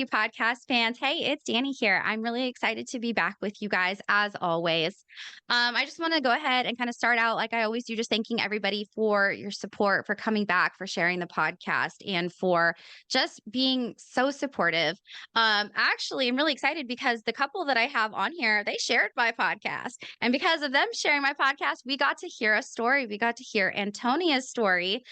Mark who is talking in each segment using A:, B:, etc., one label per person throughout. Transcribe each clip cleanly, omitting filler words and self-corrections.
A: to podcast fans. Hey, it's Danny here. I'm really excited to be back with you guys as always. I just want to go ahead and kind of start out like I always do, just thanking everybody for your support, for coming back, for sharing the podcast, and for just being so supportive. Actually, I'm really excited because the couple that I have on here, they shared my podcast. And because of them sharing my podcast, we got to hear a story. We got to hear Antonia's story,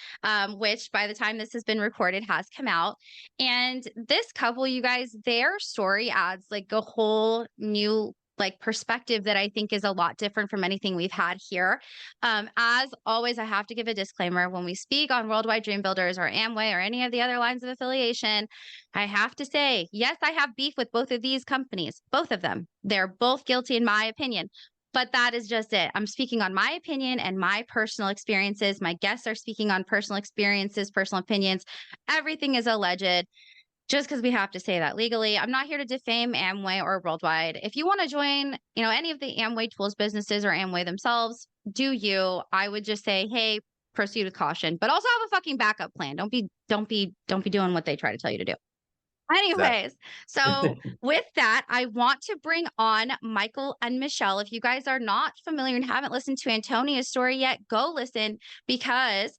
A: which by the time this has been recorded has come out. And this couple, you guys, their story adds like a whole new like perspective that I think is a lot different from anything we've had here. As always, I have to give a disclaimer when we speak on Worldwide Dream Builders or Amway or any of the other lines of affiliation. I have to say, yes, I have beef with both of these companies, both of them. They're both guilty in my opinion. But that is just it. I'm speaking on my opinion and my personal experiences. My guests are speaking on personal experiences, personal opinions. Everything is alleged just because we have to say that legally. I'm not here to defame Amway or Worldwide. If you want to join, any of the Amway tools businesses or Amway themselves, do you. I would just say, hey, proceed with caution, but also have a fucking backup plan. Don't be doing what they try to tell you to do. Anyways, so with that, I want to bring on Michael and Michelle. If you guys are not familiar and haven't listened to Antonia's story yet, go listen because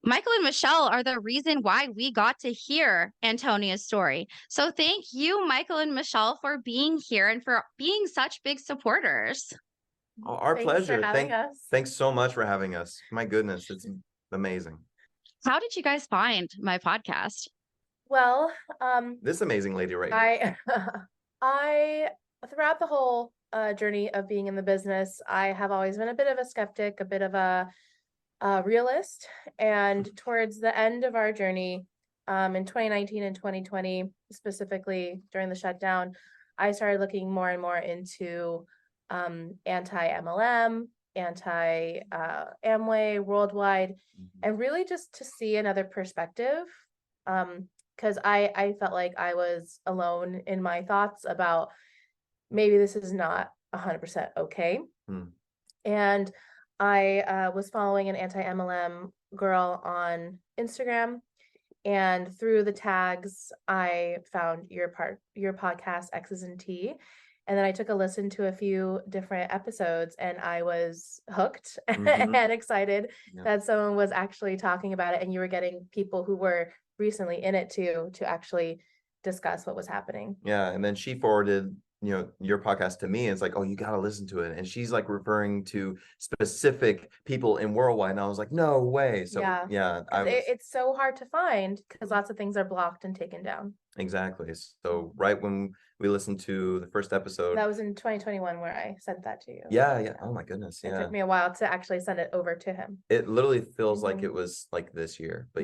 A: Michael and Michelle are the reason why we got to hear Antonia's story. So thank you, Michael and Michelle, for being here and for being such big supporters.
B: Oh, our pleasure.
C: Thanks so much for having us. My goodness, it's amazing.
A: How did you guys find my podcast?
B: Well,
C: this amazing lady right here.
B: I throughout the whole journey of being in the business, I have always been a bit of a skeptic, a bit of a realist. And towards the end of our journey, in 2019 and 2020, specifically during the shutdown, I started looking more and more into anti-MLM, anti-Amway, Worldwide, and really just to see another perspective. Because I felt like I was alone in my thoughts about maybe this is not 100% okay. And I was following an anti-MLM girl on Instagram, and through the tags, I found your podcast, Exes and Tea. And then I took a listen to a few different episodes and I was hooked and excited that someone was actually talking about it, and you were getting people who were recently in it to actually discuss what was happening.
C: Yeah. And then she forwarded your podcast to me. It's like, oh, you got to listen to it. And she's like referring to specific people in Worldwide. And I was like, no way. So yeah,
B: it's so hard to find because lots of things are blocked and taken down.
C: Exactly. So right when we listened to the first episode,
B: that was in 2021 where I sent that to you.
C: Yeah. Oh my goodness.
B: It took me a while to actually send it over to him.
C: It literally feels like it was like this year, but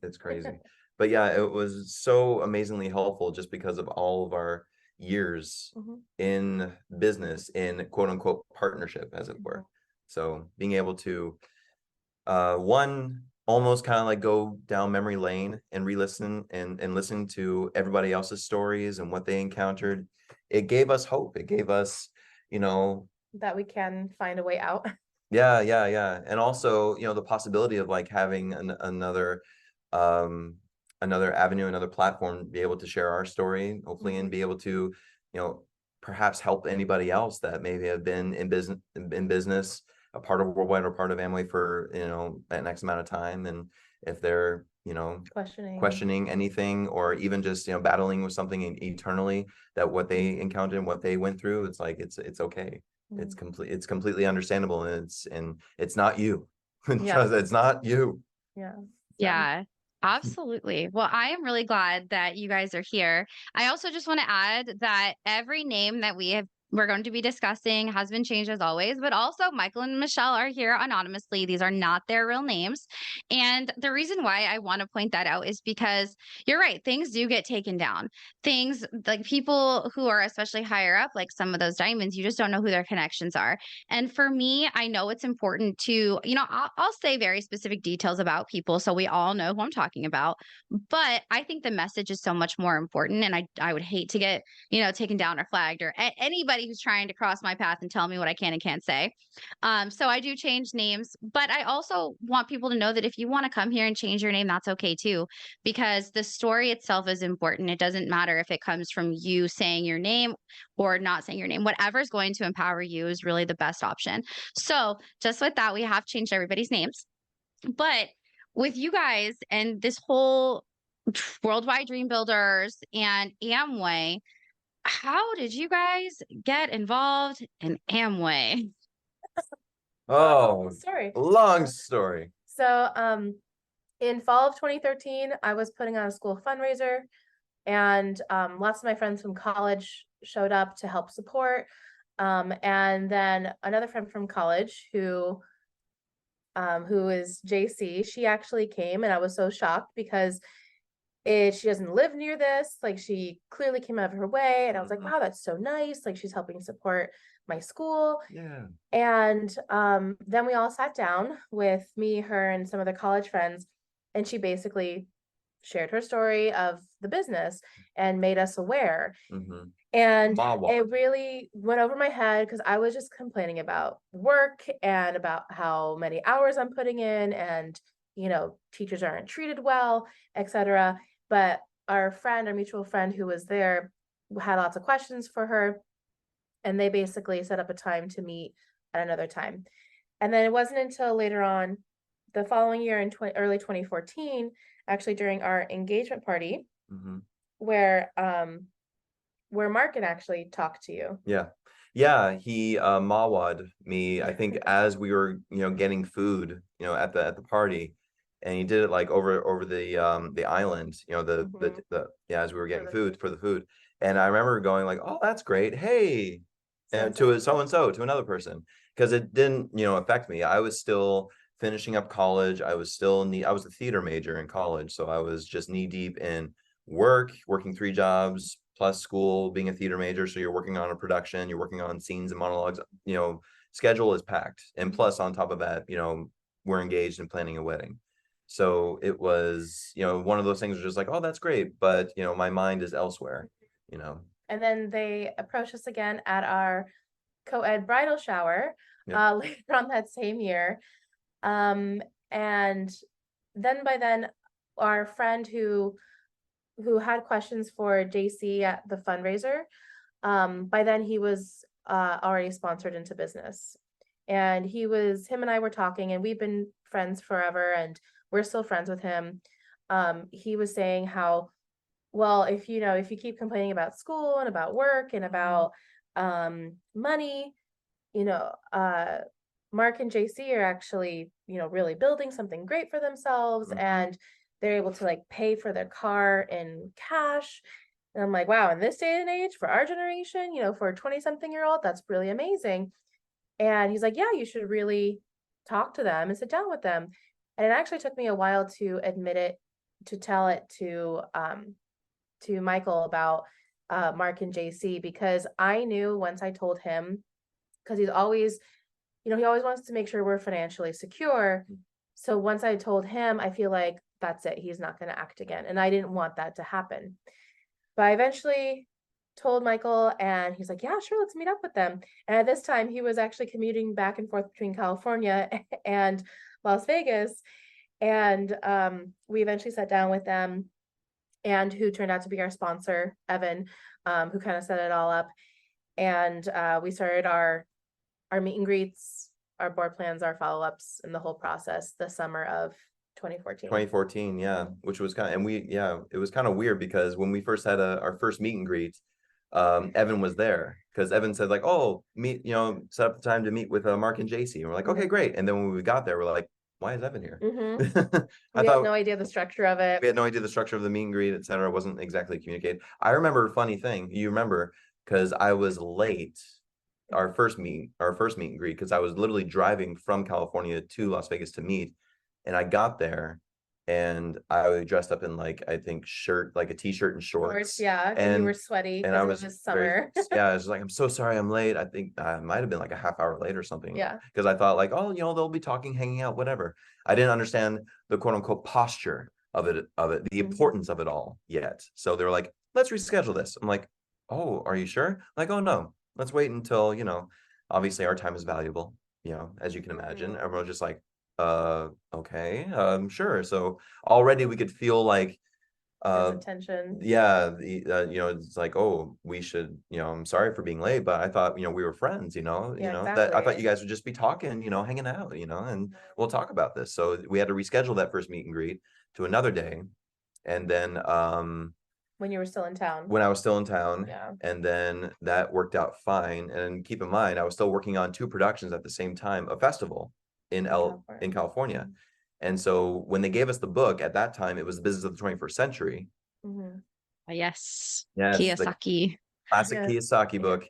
C: it's crazy. But yeah, it was so amazingly helpful just because of all of our years in business, in quote unquote partnership, as it were. So being able to one, almost kind of like go down memory lane and re-listen and listen to everybody else's stories and what they encountered, it gave us hope. It gave us,
B: that we can find a way out.
C: Yeah. And also, the possibility of like having another avenue, another platform, be able to share our story, hopefully, and be able to, perhaps help anybody else that maybe have been in business, a part of Worldwide or part of Amway for, an X amount of time. And if they're, questioning anything, or even just, battling with something eternally, that what they encountered and what they went through, it's like, it's okay. It's completely understandable. And it's not you. It's not you.
A: Yeah. Absolutely. Well, I am really glad that you guys are here. I also just want to add that every name that we're going to be discussing has been changed as always, but also Michael and Michelle are here anonymously. These are not their real names. And the reason why I want to point that out is because you're right. Things do get taken down. Things like people who are especially higher up, like some of those diamonds, you just don't know who their connections are. And for me, I know it's important to, I'll say very specific details about people so we all know who I'm talking about. But I think the message is so much more important. And I would hate to get, taken down or flagged or anybody anybody who's trying to cross my path and tell me what I can and can't say. So I do change names, but I also want people to know that if you want to come here and change your name, that's okay too, because the story itself is important. It doesn't matter if it comes from you saying your name or not saying your name. Whatever's going to empower you is really the best option. So just with that, we have changed everybody's names. But with you guys and this whole Worldwide Dream Builders and Amway, how did you guys get involved in Amway?
C: Oh,
B: Sorry.
C: long story.
B: So, in fall of 2013, I was putting on a school fundraiser, and lots of my friends from college showed up to help support. And then another friend from college who is JC, she actually came, and I was so shocked because she doesn't live near this. Like, she clearly came out of her way, and I was like, wow, that's so nice. Like, she's helping support my school.
C: Yeah.
B: And then we all sat down with me, her, and some other college friends, and she basically shared her story of the business and made us aware.
C: Mm-hmm.
B: And
C: Mawa.
B: it really went over my head because I was just complaining about work and about how many hours I'm putting in, and teachers aren't treated well, etc. But our mutual friend who was there, had lots of questions for her, and they basically set up a time to meet at another time. And then it wasn't until later on, the following year in early 2014, actually during our engagement party,
C: Mm-hmm.
B: where Mark had actually talked to you.
C: Yeah, he mawad me, I think, as we were, getting food, at the party, and he did it like over the island, as we were getting food for the food. And I remember going like, oh, that's great. Hey, and to so-and-so, to another person, because it didn't, affect me. I was still finishing up college. I was a theater major in college, so I was just knee deep in working 3 jobs plus school, being a theater major. So you're working on a production, you're working on scenes and monologues, schedule is packed. And plus on top of that, we're engaged in planning a wedding. So it was, one of those things was just like, oh, that's great. But, my mind is elsewhere,
B: And then they approached us again at our co-ed bridal shower,
C: Yep.
B: later on that same year. And by then, our friend who had questions for JC at the fundraiser, by then he was already sponsored into business. And him and I were talking, and we've been friends forever, and we're still friends with him. He was saying how, well, if you keep complaining about school and about work and about money, Mark and JC are actually, really building something great for themselves, and they're able to like pay for their car in cash. And I'm like, wow, in this day and age, for our generation, for a 20-something-year-old, that's really amazing. And he's like, yeah, you should really talk to them and sit down with them. And it actually took me a while to tell it to Michael about Mark and JC, because I knew once I told him, because he's always, he always wants to make sure we're financially secure. So once I told him, I feel like that's it. He's not going to act again. And I didn't want that to happen. But I eventually told Michael, and he's like, yeah, sure, let's meet up with them. And at this time, he was actually commuting back and forth between California and Las Vegas. And we eventually sat down with them, and who turned out to be our sponsor, Evan, who kind of set it all up. And we started our meet and greets, our board plans, our follow-ups, and the whole process the summer of 2014.
C: Yeah, which was it was kind of weird because when we first had our first meet and greet, Evan was there, because Evan said like, oh, set up the time to meet with Mark and JC, and we're like, okay, great. And then when we got there, we're like, why is Evan here?
B: We had no idea the structure of it.
C: We had no idea the structure of the meet and greet, etc. It wasn't exactly communicated. I remember a funny thing. You remember, because I was late our first meet and greet, because I was literally driving from California to Las Vegas to meet, and I got there and I was dressed up in like, I think like a t-shirt and shorts.
B: Yeah, and you were sweaty
C: and I
B: because it was summer.
C: I was like, I'm so sorry I'm late. I think I might have been like a half hour late or something.
B: Yeah.
C: Because I thought like, oh, they'll be talking, hanging out, whatever. I didn't understand the quote unquote posture of it, the importance of it all yet. So they were like, let's reschedule this. I'm like, oh, are you sure? Like, oh no, let's wait until, obviously our time is valuable, as you can imagine.
B: Mhm.
C: Everyone's just like, okay, sure. So already we could feel like,
B: There's a tension.
C: yeah, it's like, oh, we should, I'm sorry for being late, but I thought, we were friends,
B: Yeah,
C: that I thought
B: exactly.
C: you guys would just be talking, hanging out, and we'll talk about this. So we had to reschedule that first meet and greet to another day. And then,
B: When you were still in town.
C: when I was still in town,
B: Yeah.
C: and then that worked out fine. And keep in mind, I was still working on 2 productions at the same time, a festival in California.
B: Mhm.
C: And so when they gave us the book at that time, it was the Business of the 21st Century.
B: Mhm.
A: Yes.
C: Yes, the
A: Kiyosaki.
C: classic
B: Yes.
C: Kiyosaki
B: Yeah.
C: book.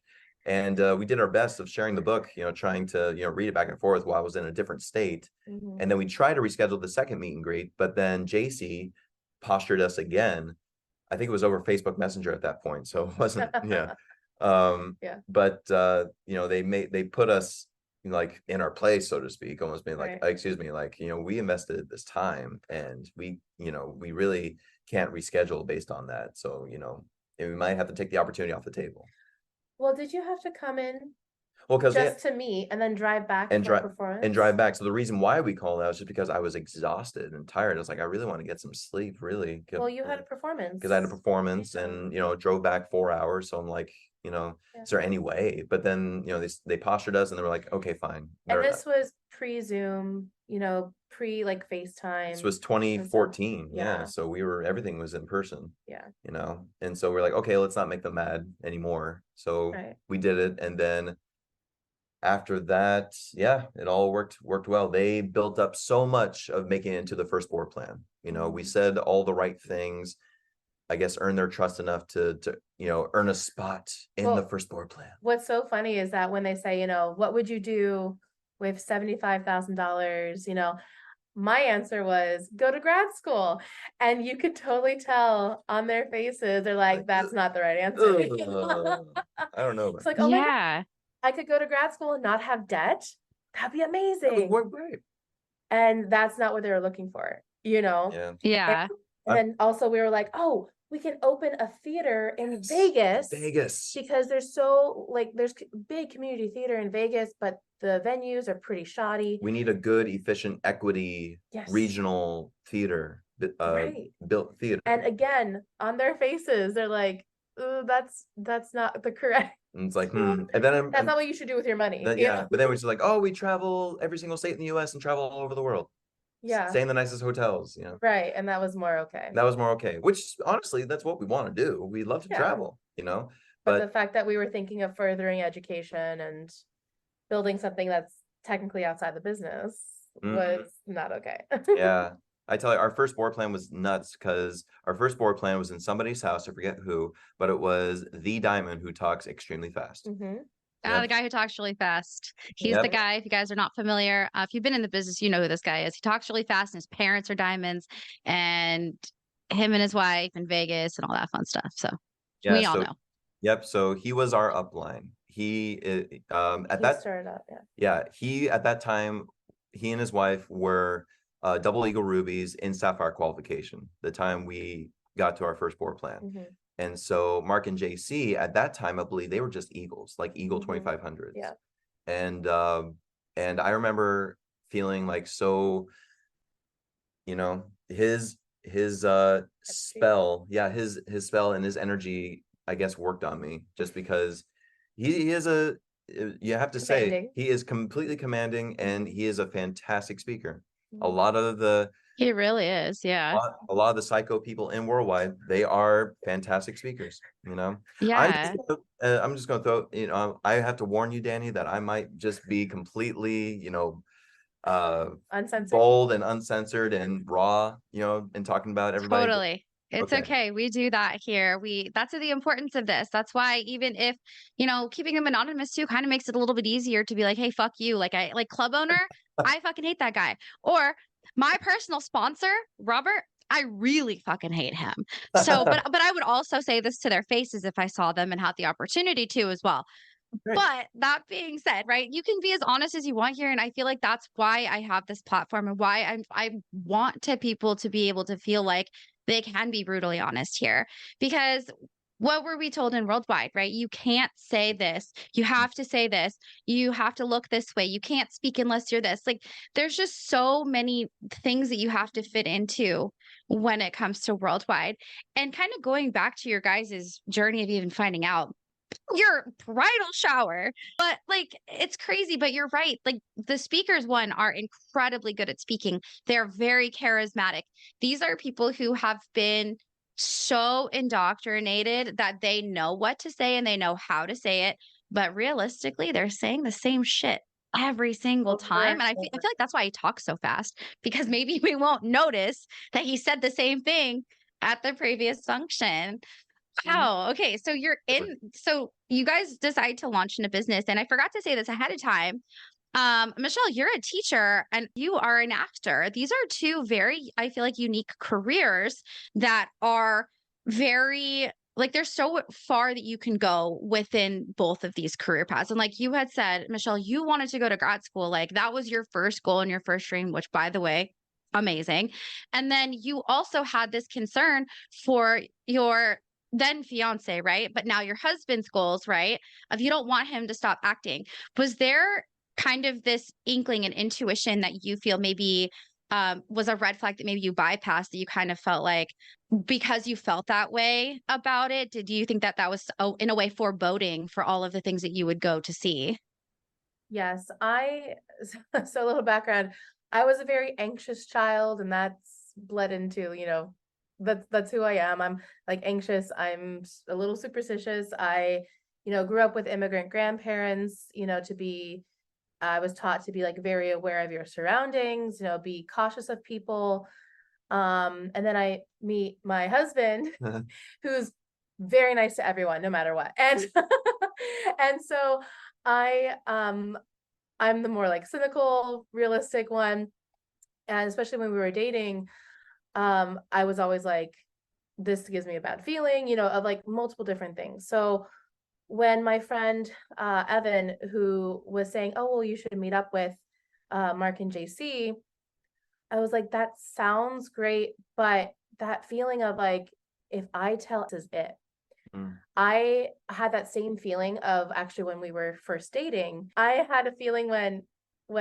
C: And we did our best of sharing the book, trying to, read it back and forth while I was in a different state.
B: Mhm.
C: And then we tried to reschedule the second meet and greet, but then JC postured us again. I think it was over Facebook Messenger at that point, so it wasn't, yeah.
B: Yeah.
C: But they put us like in our place, so to speak, almost being like,
B: Right.
C: excuse me, like, we invested this time and we really can't reschedule based on that. So, and we might have to take the opportunity off the table.
B: Well, did you have to come in
C: Well, because
B: just to meet and then drive back
C: and
B: for a
C: drive
B: performance?
C: back. So the reason why we called out is just because I was exhausted and tired. I was like, I really want to get some sleep, really.
B: Well, you had a performance.
C: Because I had a performance
B: Yeah.
C: and drove back 4 hours. So I'm like,
B: Yeah.
C: is there any way? But then they postured us and they were like, okay, fine.
B: And this was pre-Zoom, pre like FaceTime.
C: This was 2014. Yeah.
B: Yeah.
C: So everything was in person.
B: Yeah.
C: And so we're like, okay, let's not make them mad anymore. So
B: Right.
C: we did it. And then after that, yeah, it all worked well. They built up so much of making it into the first board plan. We said all the right things, I guess, earn their trust enough to earn a spot in the first board plan.
B: What's so funny is that when they say, what would you do with $75,000? My answer was go to grad school. And you could totally tell on their faces, they're like, that's not the right answer.
C: I don't know.
B: It's like, oh my God,
A: Yeah.
B: I could go to grad school and not have debt. That'd be amazing.
C: Right.
B: And that's not what they were looking for,
C: Yeah.
A: Yeah.
B: And then also we were like, oh, we can open a theater in Vegas. Because there's big community theater in Vegas, but the venues are pretty shoddy.
C: We need a good, efficient, equity, regional theater, built theater.
B: And again, on their faces, they're like, ooh, that's not the correct.
C: And it's like, And then
B: that's not what you should do with your money.
C: But then we're just like, oh, we travel every single state in the US and travel all over the world.
B: Yeah.
C: Stay in the nicest hotels,
B: Right. And that was more okay.
C: That was more okay. Which honestly, that's what we want to do. We love to travel,
B: But the fact that we were thinking of furthering education and building something that's technically outside the business was not okay.
C: Yeah. I tell you, our first board plan was nuts because our first board plan was in somebody's house. I forget who, but it was the Diamond who talks extremely fast.
A: The guy who talks really fast. He's the guy, if you guys are not familiar, if you've been in the business, you know who this guy is. He talks really fast and his parents are diamonds and him and his wife in Vegas and all that fun stuff. So we all know.
C: Yep. So he was our upline. He
B: started out,
C: he at that time, he and his wife were double eagle rubies in sapphire qualification the time we got to our first board plan. And so Mark and JC at that time, I believe they were just eagles, like Eagle 2500s.
B: Yeah.
C: And I remember feeling like so, his spell, his spell and his energy, I guess, worked on me just because he is you have to say, he is completely commanding and he is a fantastic speaker.
A: He really is. Yeah.
C: A lot of the psycho people in worldwide, they are fantastic speakers,
A: Yeah.
C: I'm just going to throw, I have to warn you, Danny, that I might just be completely,
B: uncensored,
C: bold and uncensored and raw, and talking about everybody.
A: Totally. It's okay. We do that here. That's the importance of this. That's why even if, keeping them anonymous too kind of makes it a little bit easier to be like, hey, fuck you. Like club owner, I fucking hate that guy. Or my personal sponsor, Robert, I really fucking hate him. So, but I would also say this to their faces if I saw them and had the opportunity to as well. Right. But that being said, right, you can be as honest as you want here. And I feel like that's why I have this platform and why I want people to be able to feel like they can be brutally honest here. Because what were we told in Worldwide, right? You can't say this. You have to say this. You have to look this way. You can't speak unless you're this. Like, there's just so many things that you have to fit into when it comes to Worldwide. And kind of going back to your guys' journey of even finding out your bridal shower. But like, it's crazy, but you're right. Like, the speakers, one, are incredibly good at speaking. They're very charismatic. These are people who have been so indoctrinated that they know what to say and they know how to say it. But realistically, they're saying the same shit every single time. And I feel like that's why he talks so fast, because maybe we won't notice that he said the same thing at the previous function. Wow. Okay. So so you guys decide to launch into business. And I forgot to say this ahead of time. Michelle, you're a teacher and you are an actor. These are two very, I feel like, unique careers that are very, like, there's so far that you can go within both of these career paths. And like you had said, Michelle, you wanted to go to grad school. Like, that was your first goal and your first dream, which, by the way, amazing. And then you also had this concern for your then fiance, right? But now your husband's goals, right? Of, you don't want him to stop acting. Was there kind of this inkling and intuition that you feel maybe was a red flag that maybe you bypassed, that you kind of felt like, because you felt that way about it, did you think that that was, in a way, foreboding for all of the things that you would go to see?
B: Yes, so a little background. I was a very anxious child, and that's bled into, that's who I am. I'm like anxious. I'm a little superstitious. I, grew up with immigrant grandparents, I was taught to be like very aware of your surroundings, be cautious of people. And then I meet my husband, who's very nice to everyone, no matter what. And and so I'm the more like cynical, realistic one. And especially when we were dating, I was always like, this gives me a bad feeling, of like multiple different things. So when my friend Evan, who was saying, oh, well, you should meet up with Mark and JC, I was like, that sounds great, but that feeling of like, if I tell, this is it. I had that same feeling of, actually, when we were first dating, I had a feeling when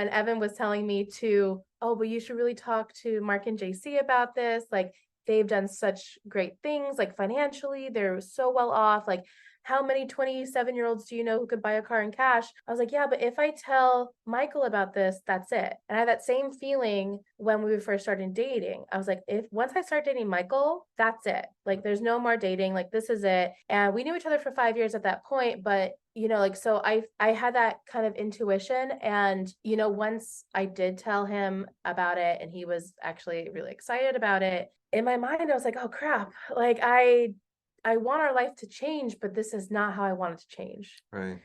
B: Evan was telling me to, oh, but you should really talk to Mark and JC about this. Like, they've done such great things, like financially, they're so well off. Like, how many 27-year-olds do you know who could buy a car in cash? I was like, yeah, but if I tell Michael about this, that's it. And I had that same feeling when we first started dating. I was like, if once I start dating Michael, that's it. Like, there's no more dating. Like, this is it. And we knew each other for 5 years at that point, but like, so I had that kind of intuition. And, once I did tell him about it, and he was actually really excited about it, in my mind, I was like, oh crap. Like, I want our life to change, but this is not how I want it to change.
C: Right.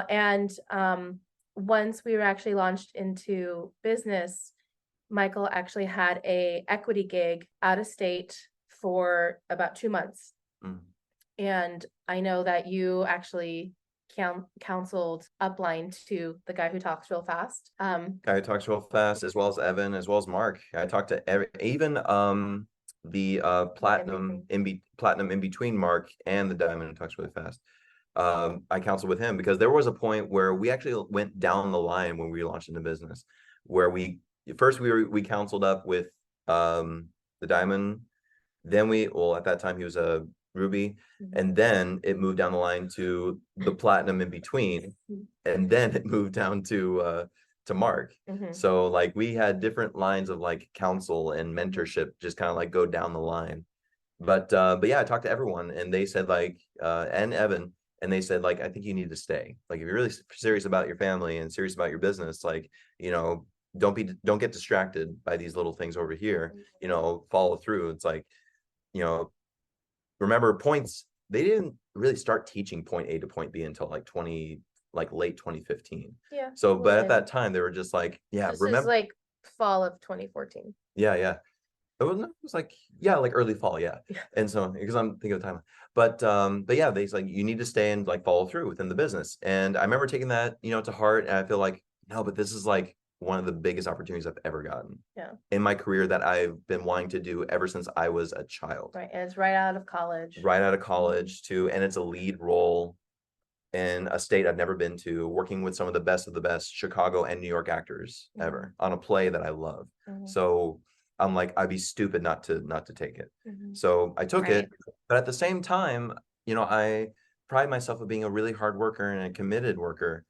B: And once we were actually launched into business, Michael actually had a equity gig out of state for about 2 months. And I know that you actually counseled upline to the guy who talks real fast.
C: Guy who talks real fast, as well as Evan, as well as Mark. I talked to even the platinum in between Mark and the diamond who talks really fast. I counseled with him because there was a point where we actually went down the line when we launched into business, where we counseled up with the diamond. Then at that time he was a ruby, and then it moved down the line to the platinum in between, and then it moved down to Mark. So like, we had different lines of like counsel and mentorship, just kind of like go down the line. But yeah, I talked to everyone, and they said like, and Evan, and they said like, I think you need to stay. Like, if you're really serious about your family and serious about your business, like, don't get distracted by these little things over here. Follow through. It's like, remember, points, they didn't really start teaching point A to point B until like late 2015.
B: Yeah.
C: So, but at that time they were just like, yeah,
B: this is like fall of 2014.
C: Yeah. It was like, yeah, like early fall. Yeah. And so, because I'm thinking of the time, but yeah, they like, you need to stay and like follow through within the business. And I remember taking that, to heart. And I feel like, no, but this is like, one of the biggest opportunities I've ever gotten
B: Yeah.
C: in my career that I've been wanting to do ever since I was a child.
B: Right. And it's right out of college.
C: Right out of college too. And it's a lead role in a state I've never been to, working with some of the best Chicago and New York actors ever on a play that I love. So I'm like, I'd be stupid not to take it. So I took it, but at the same time, you know, I pride myself of being a really hard worker and a committed worker.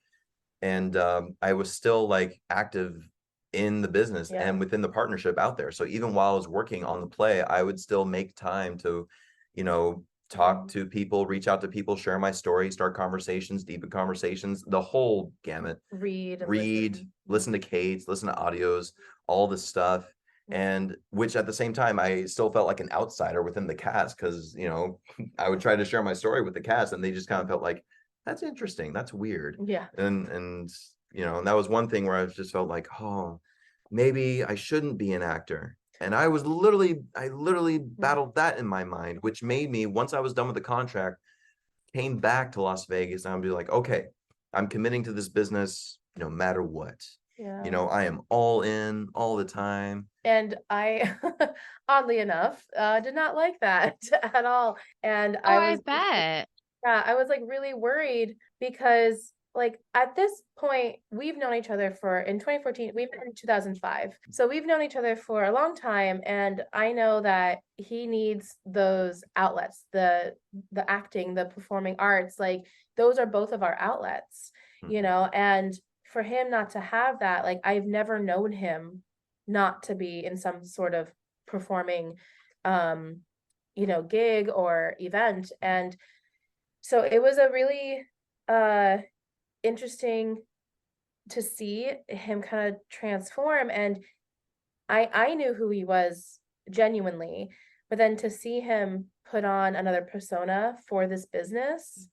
C: And I was still like active in the business and within the partnership out there. So even while I was working on the play, I would still make time to, you know, talk to people, reach out to people, share my story, start conversations, deepen conversations, the whole gamut.
B: Read,
C: listen to Kate's, listen to audios, all this stuff. And which at the same time, I still felt like an outsider within the cast because, you know, I would try to share my story with the cast and they just kind of felt like, that's interesting. That's weird.
B: Yeah.
C: And, you know, and that was one thing where I just felt like, oh, maybe I shouldn't be an actor. And I literally battled that in my mind, which made me, once I was done with the contract, came back to Las Vegas and I'd be like, okay, I'm committing to this business no matter what.
B: Yeah.
C: You know, I am all in all the time.
B: And I, oddly enough, did not like that at all. And
A: I bet.
B: Yeah, I was like really worried because like at this point we've known each other in 2014, we've met in 2005. So we've known each other for a long time and I know that he needs those outlets, the acting, the performing arts, like those are both of our outlets, you know, and for him not to have that, like I've never known him not to be in some sort of performing you know, gig or event. And so it was a really interesting to see him kind of transform. And I knew who he was genuinely, but then to see him put on another persona for this business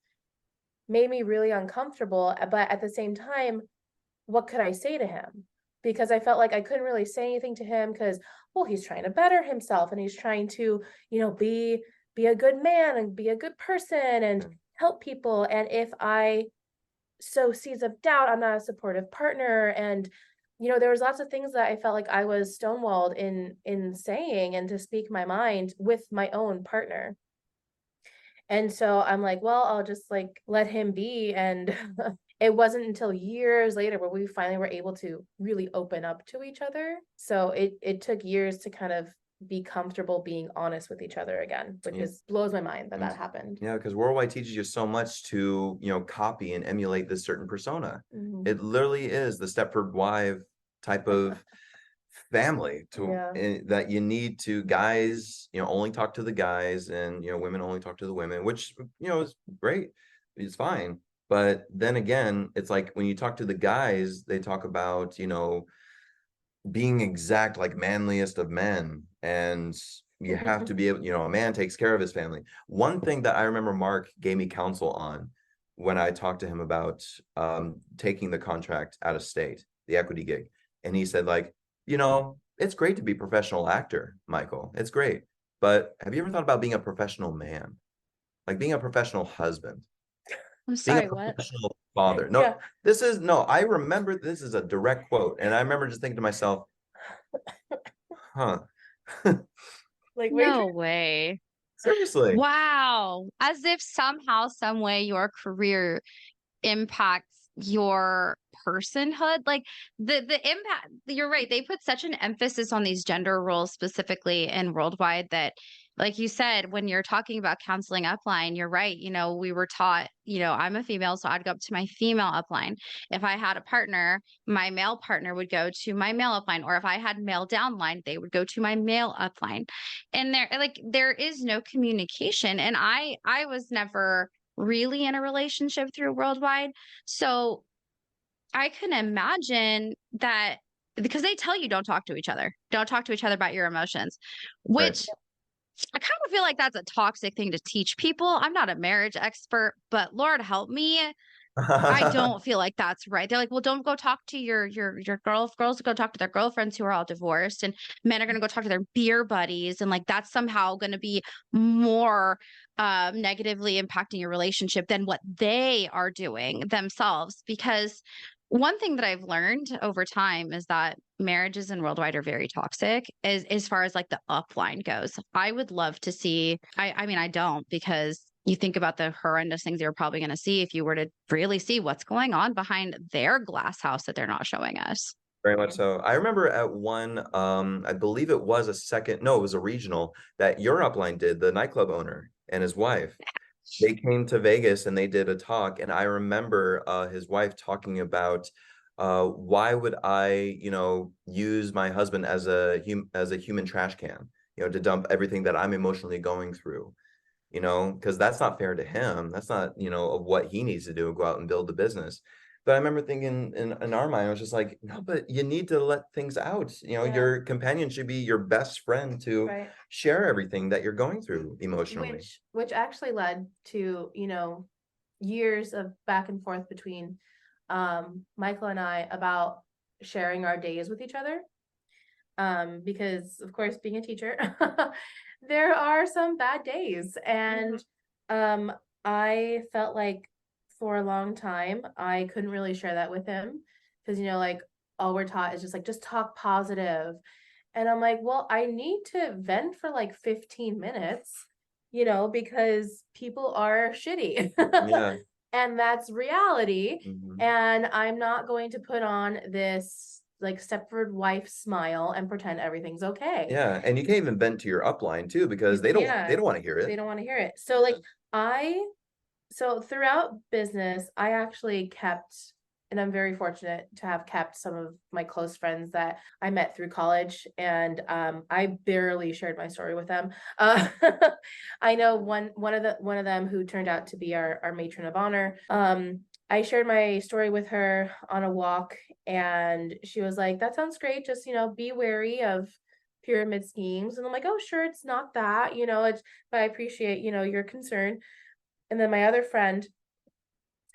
B: made me really uncomfortable. But at the same time, what could I say to him? Because I felt like I couldn't really say anything to him because, well, he's trying to better himself and he's trying to, you know, be a good man and be a good person and help people. And if I sow seeds of doubt, I'm not a supportive partner. And, you know, there was lots of things that I felt like I was stonewalled in saying and to speak my mind with my own partner. And so I'm like, well, I'll just like let him be. And it wasn't until years later where we finally were able to really open up to each other. So it took years to kind of be comfortable being honest with each other again, which blows my mind that happened.
C: Yeah, because Worldwide teaches you so much to, you know, copy and emulate this certain persona. It literally is the Stepford wife type of family that you need to, guys, you know, only talk to the guys and, you know, women only talk to the women, which, you know, is great. It's fine. But then again, it's like when you talk to the guys, they talk about, you know, being exact, like manliest of men. And you have to be able, you know, a man takes care of his family. One thing that I remember Mark gave me counsel on when I talked to him about taking the contract out of state, the equity gig. And he said, like, you know, it's great to be a professional actor, Michael. It's great. But have you ever thought about being a professional man? Like being a professional husband?
A: I'm
C: Being
A: sorry,
C: a
A: what?
C: professional father. No, I remember this is a direct quote. And I remember just thinking to myself, huh.
B: Like,
A: No way.
C: Seriously.
A: Wow. As if somehow, some way your career impacts your personhood. Like the impact, you're right. They put such an emphasis on these gender roles specifically in Worldwide that, like you said, when you're talking about counseling upline, you're right. You know, we were taught, you know, I'm a female, so I'd go up to my female upline. If I had a partner, my male partner would go to my male upline, or if I had male downline, they would go to my male upline. And there is no communication. And I was never really in a relationship through Worldwide. So I can imagine that, because they tell you don't talk to each other. Don't talk to each other about your emotions, which I kind of feel like that's a toxic thing to teach people. I'm not a marriage expert, but Lord help me, I don't feel like that's right. They're like, well, don't go talk to your girls go talk to their girlfriends who are all divorced, and men are going to go talk to their beer buddies, and like that's somehow going to be more negatively impacting your relationship than what they are doing themselves. Because One thing that I've learned over time is that marriages in worldwide are very toxic as far as like the upline goes. I would love to see, I mean, I don't, because you think about the horrendous things you're probably going to see if you were to really see what's going on behind their glass house that they're not showing us.
C: Very much so. I remember at one, I believe it was a second, no, it was a regional that your upline did, the nightclub owner and his wife. They came to Vegas and they did a talk, and I remember his wife talking about why would I, use my husband as a human trash can, to dump everything that I'm emotionally going through, because that's not fair to him. That's not, of what he needs to do, go out and build the business. But I remember thinking in our mind, I was just like, no, but you need to let things out.
B: Yeah.
C: Your companion should be your best friend to
B: Right.
C: share everything that you're going through emotionally.
B: Which actually led to, years of back and forth between Michael and I about sharing our days with each other. Because of course, being a teacher, there are some bad days. And I felt like for a long time, I couldn't really share that with him because, like all we're taught is just like, just talk positive. And I'm like, well, I need to vent for like 15 minutes, because people are shitty.
C: Yeah.
B: And that's reality.
C: Mhm.
B: And I'm not going to put on this like Stepford wife smile and pretend everything's okay.
C: Yeah, and you can't even vent to your upline too because they don't want to hear it.
B: They don't want to hear it. So like so throughout business, I actually kept, and I'm very fortunate to have kept some of my close friends that I met through college, and I barely shared my story with them. I know one of them who turned out to be our matron of honor. I shared my story with her on a walk, and she was like, "That sounds great. Just be wary of pyramid schemes." And I'm like, "Oh, sure, it's not that, but I appreciate your concern." And then my other friend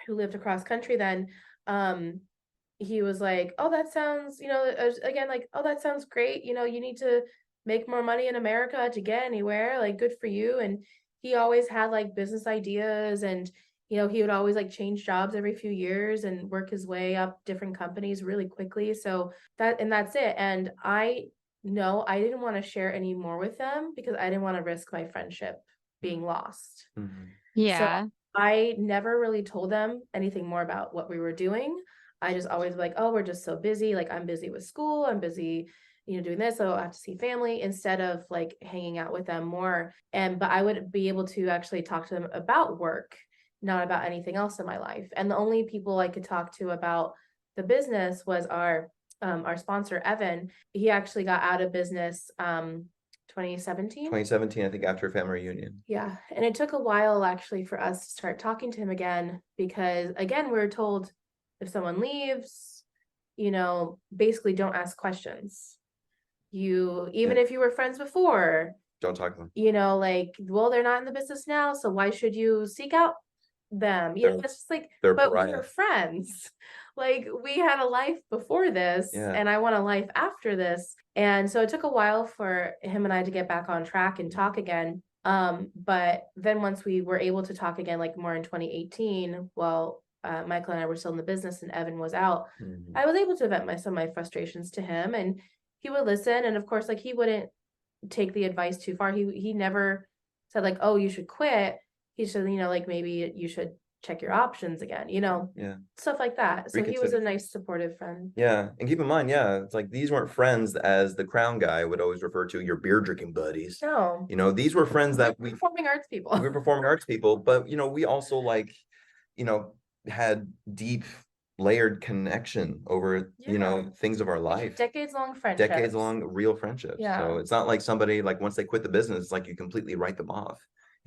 B: who lived across country then, he was like, "Oh, that sounds, again, like, oh, that sounds great. You need to make more money in America to get anywhere. Like, good for you." And he always had like business ideas, and he would always like change jobs every few years and work his way up different companies really quickly. So that's it. And I know I didn't want to share any more with them because I didn't want to risk my friendship being lost.
C: Mhm.
A: Yeah.
B: So I never really told them anything more about what we were doing. I just always like, "Oh, we're just so busy. Like, I'm busy with school. I'm busy, doing this. So I have to see family," instead of like hanging out with them more. But I would be able to actually talk to them about work, not about anything else in my life. And the only people I could talk to about the business was our sponsor, Evan. He actually got out of business 2017.
C: 2017, I think, after family reunion.
B: Yeah. And it took a while actually for us to start talking to him again, because again, we were told if someone leaves, basically don't ask questions. Even if you were friends before,
C: Don't talk to them.
B: like, well, they're not in the business now, so why should you seek out them? It's just like,
C: they're
B: but
C: pariah.
B: we're friends. Like, we had a life before this, and I want a life after this. And so it took a while for him and I to get back on track and talk again. But then once we were able to talk again, like more in 2018, well, Michael and I were still in the business and Evan was out. I was able to vent some of my frustrations to him, and he would listen. And of course, like, he wouldn't take the advice too far. He never said like, "Oh, you should quit." He said, like, maybe you should check your options again, stuff like that. So he was a nice, supportive friend.
C: Yeah. And keep in mind, it's like these weren't friends as the Crown guy would always refer to, your beer drinking buddies.
B: No.
C: These were friends that we
B: performing arts people.
C: We were performing arts people, but we also like, had deep layered connection over, things of our life.
B: Decades long friendships.
C: Decades long real friendships.
B: Yeah.
C: So it's not like somebody, like, once they quit the business, it's like you completely write them off,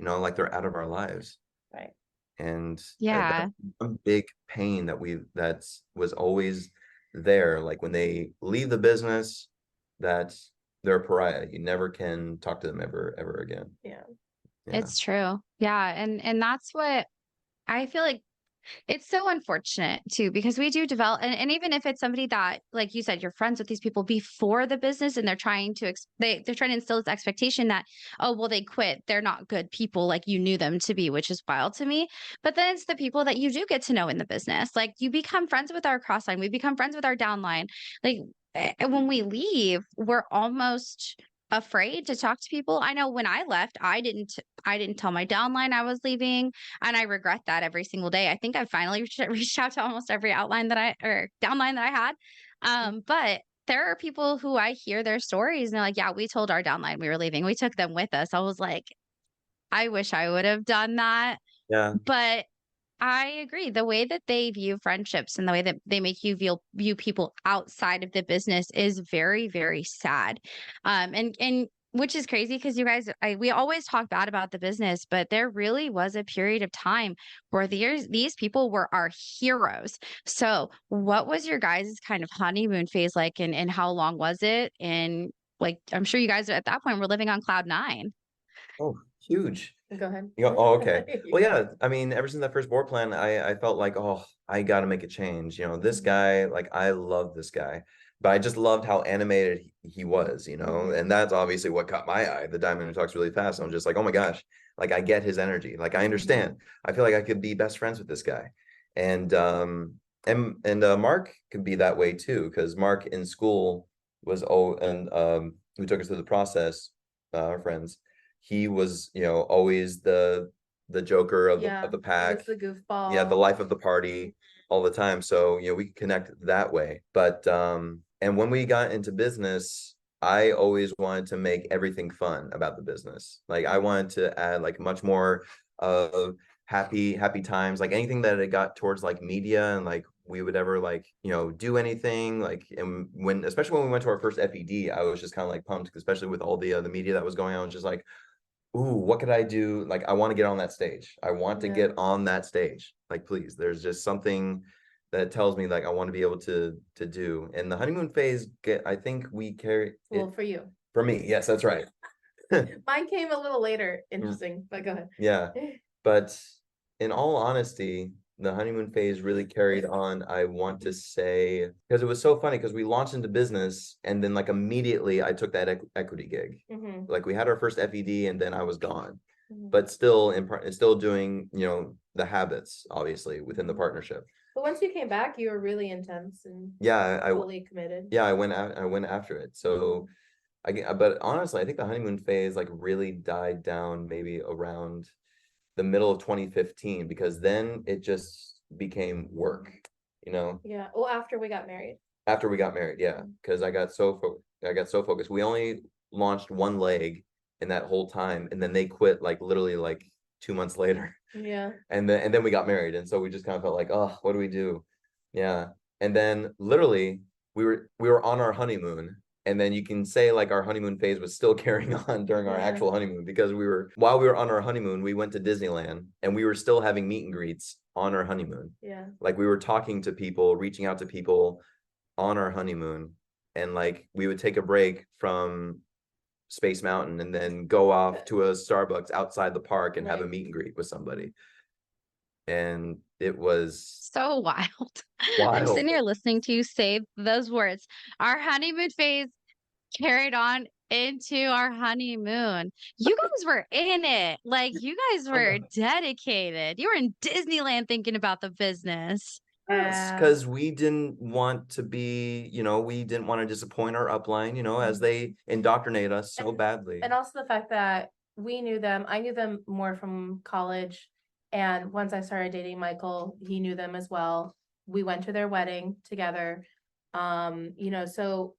C: like they're out of our lives.
B: Right.
C: And
A: Yeah.
C: that's a big pain that was always there. Like, when they leave the business, that they're a pariah. You never can talk to them ever again.
B: Yeah.
A: It's true. Yeah. And that's what I feel like It's so unfortunate too, because we do develop, and even if it's somebody that, like you said, you're friends with these people before the business, and they're trying to they're trying to instill this expectation that, oh well, they quit, they're not good people like you knew them to be, which is wild to me. But then it's the people that you do get to know in the business, like you become friends with our cross line, we become friends with our downline. Like when we leave, we're almost afraid to talk to people. I know when I left, I didn't tell my downline I was leaving, and I regret that every single day. I think I finally reached out to almost every outline that or downline that I had. But there are people who I hear their stories and they're like, yeah, we told our downline we were leaving. We took them with us. I was like, I wish I would have done that.
C: Yeah.
A: But I agree. The way that they view friendships and the way that they make you view people outside of the business is very, very sad. And which is crazy because you guys, we always talk bad about the business, but there really was a period of time where these people were our heroes. So, what was your guys' kind of honeymoon phase like, and how long was it? And like, I'm sure you guys at that point were living on cloud nine.
C: Oh, huge.
B: Go ahead.
C: Yeah. Oh, okay. Well, yeah. I mean, ever since that first board plan, I felt like, oh, I got to make a change. This guy, like, I love this guy, but I just loved how animated he was, and that's obviously what caught my eye. The Diamond Who Talks Really Fast. I'm just like, oh my gosh, like I get his energy. Like I understand. I feel like I could be best friends with this guy, and Mark could be that way too, because Mark in school was who took us through the process, our friends. He was, always the joker of
B: Yeah,
C: the
B: he
C: pack.
B: was the goofball.
C: Yeah, the life of the party all the time. So, we could connect that way. But and when we got into business, I always wanted to make everything fun about the business. Like I wanted to add like much more of happy times, like anything that it got towards like media, and like we would ever like, do anything like, and especially when we went to our first FED, I was just kind of like pumped, especially with all the media that was going on, just like, ooh, what could I do? Like, I want to get on that stage. I want to get on that stage. Like, please, there's just something that tells me like I want to be able to do. And the honeymoon phase, I think we carry
B: Well,
C: it
B: for you.
C: for me. Yes, that's right.
B: Mine came a little later. Interesting, but go ahead.
C: Yeah. But in all honesty, the honeymoon phase really carried on, I want to say, because it was so funny because we launched into business and then like immediately I took that equity gig. Like we had our first FED and then I was gone. But still still doing, the habits obviously within the partnership.
B: But once you came back, you were really intense and fully committed.
C: Yeah, I went after it. So but honestly, I think the honeymoon phase like really died down maybe around the middle of 2015, because then it just became work,
B: Yeah. Well, after we got married.
C: After we got married, yeah, because I got so focused. We only launched one leg in that whole time, and then they quit like literally like 2 months later.
B: Yeah.
C: And then we got married, and so we just kind of felt like, oh, what do we do? Yeah. And then literally we were on our honeymoon. And then you can say like our honeymoon phase was still carrying on during our actual honeymoon, because while we were on our honeymoon, we went to Disneyland and we were still having meet and greets on our honeymoon.
B: Yeah.
C: Like we were talking to people, reaching out to people on our honeymoon. And like we would take a break from Space Mountain and then go off to a Starbucks outside the park and have a meet and greet with somebody. And it was
A: So wild. I'm sitting here listening to you say those words. Our honeymoon phase carried on into our honeymoon. You guys were in it. Like you guys were dedicated. You were in Disneyland thinking about the business.
C: Yes, because we didn't want to be, we didn't want to disappoint our upline, as they indoctrinate us so badly.
B: And also the fact that I knew them more from college. And once I started dating Michael, he knew them as well. We went to their wedding together. So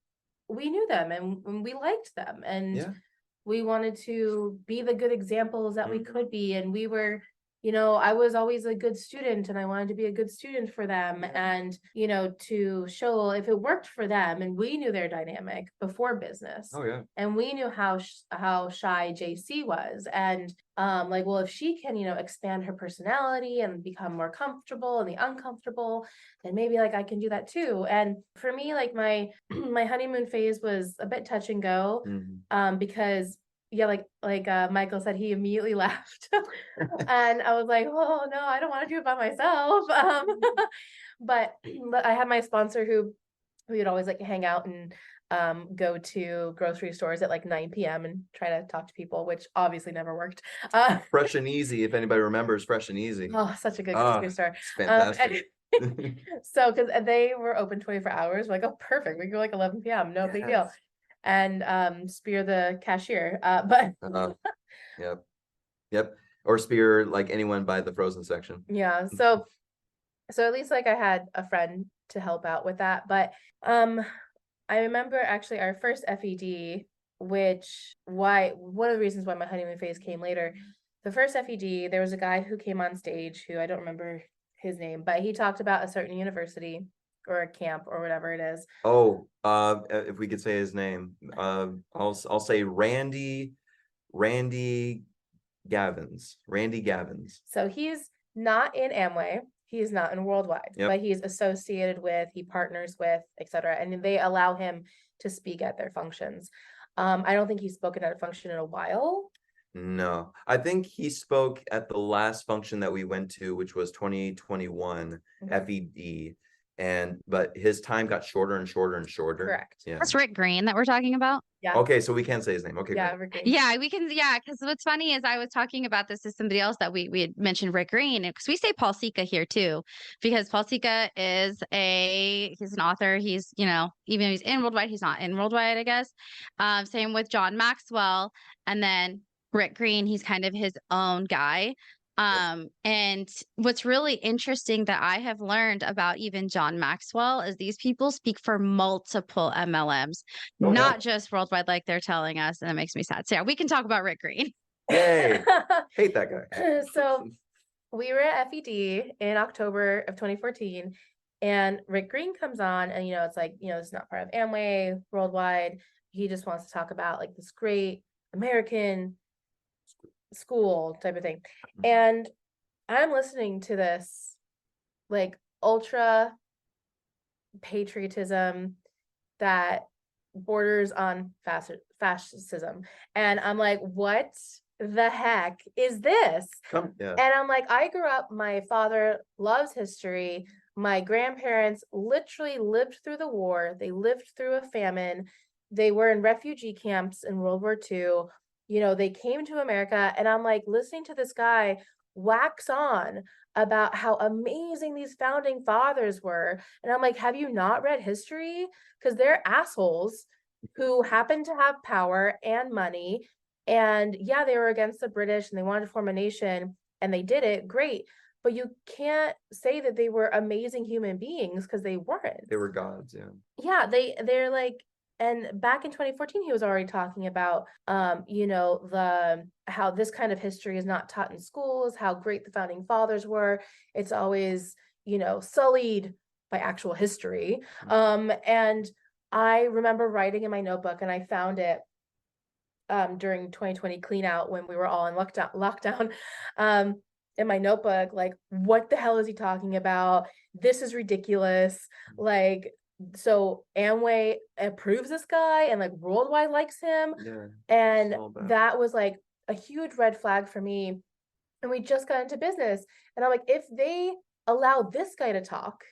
B: we knew them and we liked them. And we wanted to be the good examples that we could be. And we were, I was always a good student and I wanted to be a good student for them, and, to show if it worked for them. And we knew their dynamic before business.
C: Oh yeah.
B: And we knew how shy JC was. And like, well, if she can, expand her personality and become more comfortable in the uncomfortable, then maybe like I can do that too. And for me, like my honeymoon phase was a bit touch and go, because yeah, Michael said, he immediately left. And I was like, oh no, I don't want to do it by myself. But I had my sponsor who we would always like hang out and go to grocery stores at like 9 p.m. and try to talk to people, which obviously never worked.
C: Fresh and Easy, if anybody remembers Fresh and Easy.
B: Oh, such a good
C: Ah,
B: grocery store.
C: it's fantastic.
B: So, because they were open 24 hours, we're like, oh, perfect. We go like 11 p.m. No big deal.
C: Yes.
B: And spear the cashier. But
C: Yep. Yep. Or spear like anyone by the frozen section.
B: yeah, so at least like I had a friend to help out with that. But I remember actually our first FED, which one of the reasons why my honeymoon phase came later. The first FED, there was a guy who came on stage who I don't remember his name, but he talked about a certain university or a camp or whatever it is.
C: Oh, if we could say his name, I'll say Randy Gavins. Randy Gavins.
B: So he's not in Amway. He is not in Worldwide,
C: Yep.
B: but he's associated with, he partners with, etc. And they allow him to speak at their functions. I don't think he's spoken at a function in a while.
C: No, I think he spoke at the last function that we went to, which was 2021 FED. But his time got shorter and shorter and shorter.
B: Correct.
C: Yeah.
A: That's Rick Green that we're talking about.
B: Yeah.
C: Okay, so we can say his name. Okay,
B: Yeah,
C: great.
B: Rick Green.
A: Yeah, we can. Yeah, because what's funny is I was talking about this to somebody else that we had mentioned Rick Green, because we say Paul Sika here too, because Paul Sika he's an author. He's, even though he's in Worldwide, he's not in Worldwide, I guess. Same with John Maxwell, and then Rick Green, he's kind of his own guy. And what's really interesting that I have learned about even John Maxwell is these people speak for multiple MLMs, not just Worldwide like they're telling us, and it makes me sad. So yeah, we can talk about Rick Green.
C: Hey, hate that guy.
B: So we were at FED in October of 2014, and Rick Green comes on, and it's like, it's not part of Amway, Worldwide. He just wants to talk about like this great American school type of thing. And I'm listening to this like ultra patriotism that borders on fascism. And I'm like, what the heck is this?
C: Yeah.
B: And I'm like, I grew up, my father loves history. My grandparents literally lived through the war. They lived through a famine. They were in refugee camps in World War II. They came to America, and I'm like listening to this guy wax on about how amazing these founding fathers were. And I'm like, have you not read history? Because they're assholes who happen to have power and money. And yeah, they were against the British and they wanted to form a nation, and they did it. Great. But you can't say that they were amazing human beings, because they weren't.
C: They were gods, yeah.
B: Yeah, they're like, and back in 2014, he was already talking about, how this kind of history is not taught in schools, how great the founding fathers were. It's always, sullied by actual history. And I remember writing in my notebook, and I found it during 2020 clean out when we were all in lockdown. In my notebook, like, what the hell is he talking about? This is ridiculous. Like, so Amway approves this guy, and like Worldwide likes him.
C: Yeah.
B: And that was like a huge red flag for me. And we just got into business, and I'm like, if they allow this guy to talk,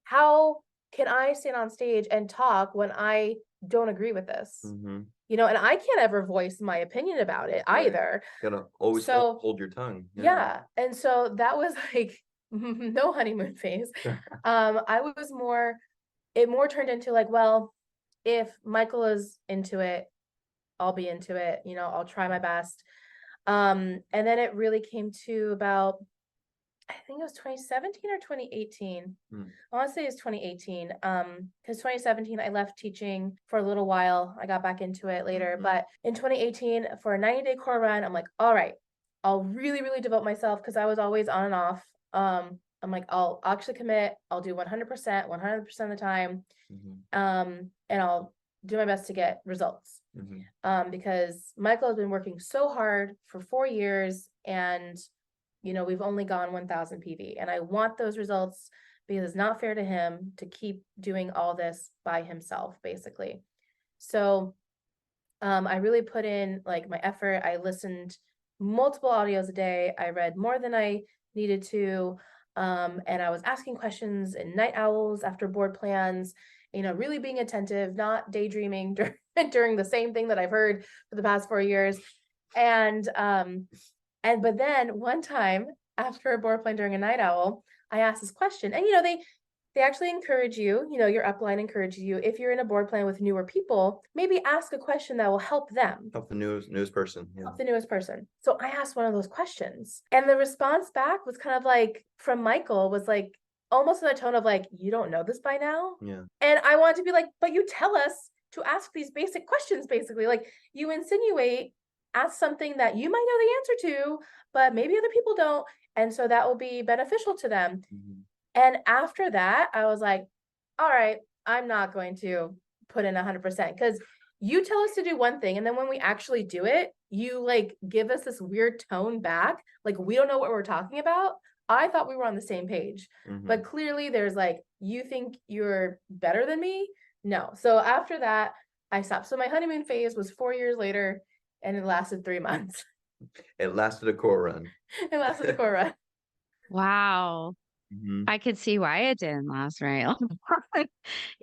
B: how can I stand on stage and talk when I don't agree with this? And I can't ever voice my opinion about it either.
C: Gotta always hold your tongue.
B: Yeah. And so that was like no honeymoon phase. It more turned into like, well, if Michael is into it, I'll be into it. I'll try my best. And then it really came to about, I think it was 2017 or 2018. I want to say it's 2018. Because 2017, I left teaching for a little while. I got back into it later. But in 2018, for a 90-day core run, I'm like, all right, I'll really, really devote myself, because I was always on and off. I'm like, I'll actually commit. I'll do 100% of the time. And I'll do my best to get results. Because Michael has been working so hard for 4 years, and we've only gone 1,000 PV, and I want those results, because it's not fair to him to keep doing all this by himself, basically. So I really put in like my effort. I listened multiple audios a day. I read more than I needed to. And I was asking questions and night owls after board plans, really being attentive, not daydreaming during the same thing that I've heard for the past 4 years. But then one time after a board plan during a night owl, I asked this question, and they actually encourage you, your upline encourages you, if you're in a board plan with newer people, maybe ask a question that will help them.
C: Help the newest person. Yeah.
B: Help the newest person. So I asked one of those questions, and the response back was kind of like, from Michael, was like almost in a tone of like, you don't know this by now?
C: Yeah.
B: And I want to be like, but you tell us to ask these basic questions, basically. Like, you insinuate, ask something that you might know the answer to, but maybe other people don't. And so that will be beneficial to them.
C: Mhm.
B: And after that, I was like, all right, I'm not going to put in 100%, because you tell us to do one thing, and then when we actually do it, you like give us this weird tone back. Like, we don't know what we're talking about. I thought we were on the same page, but clearly there's like, you think you're better than me? No. So after that, I stopped. So my honeymoon phase was 4 years later, and it lasted 3 months.
C: It lasted a core run.
B: It lasted a core run.
A: Wow. I could see why it didn't last very long.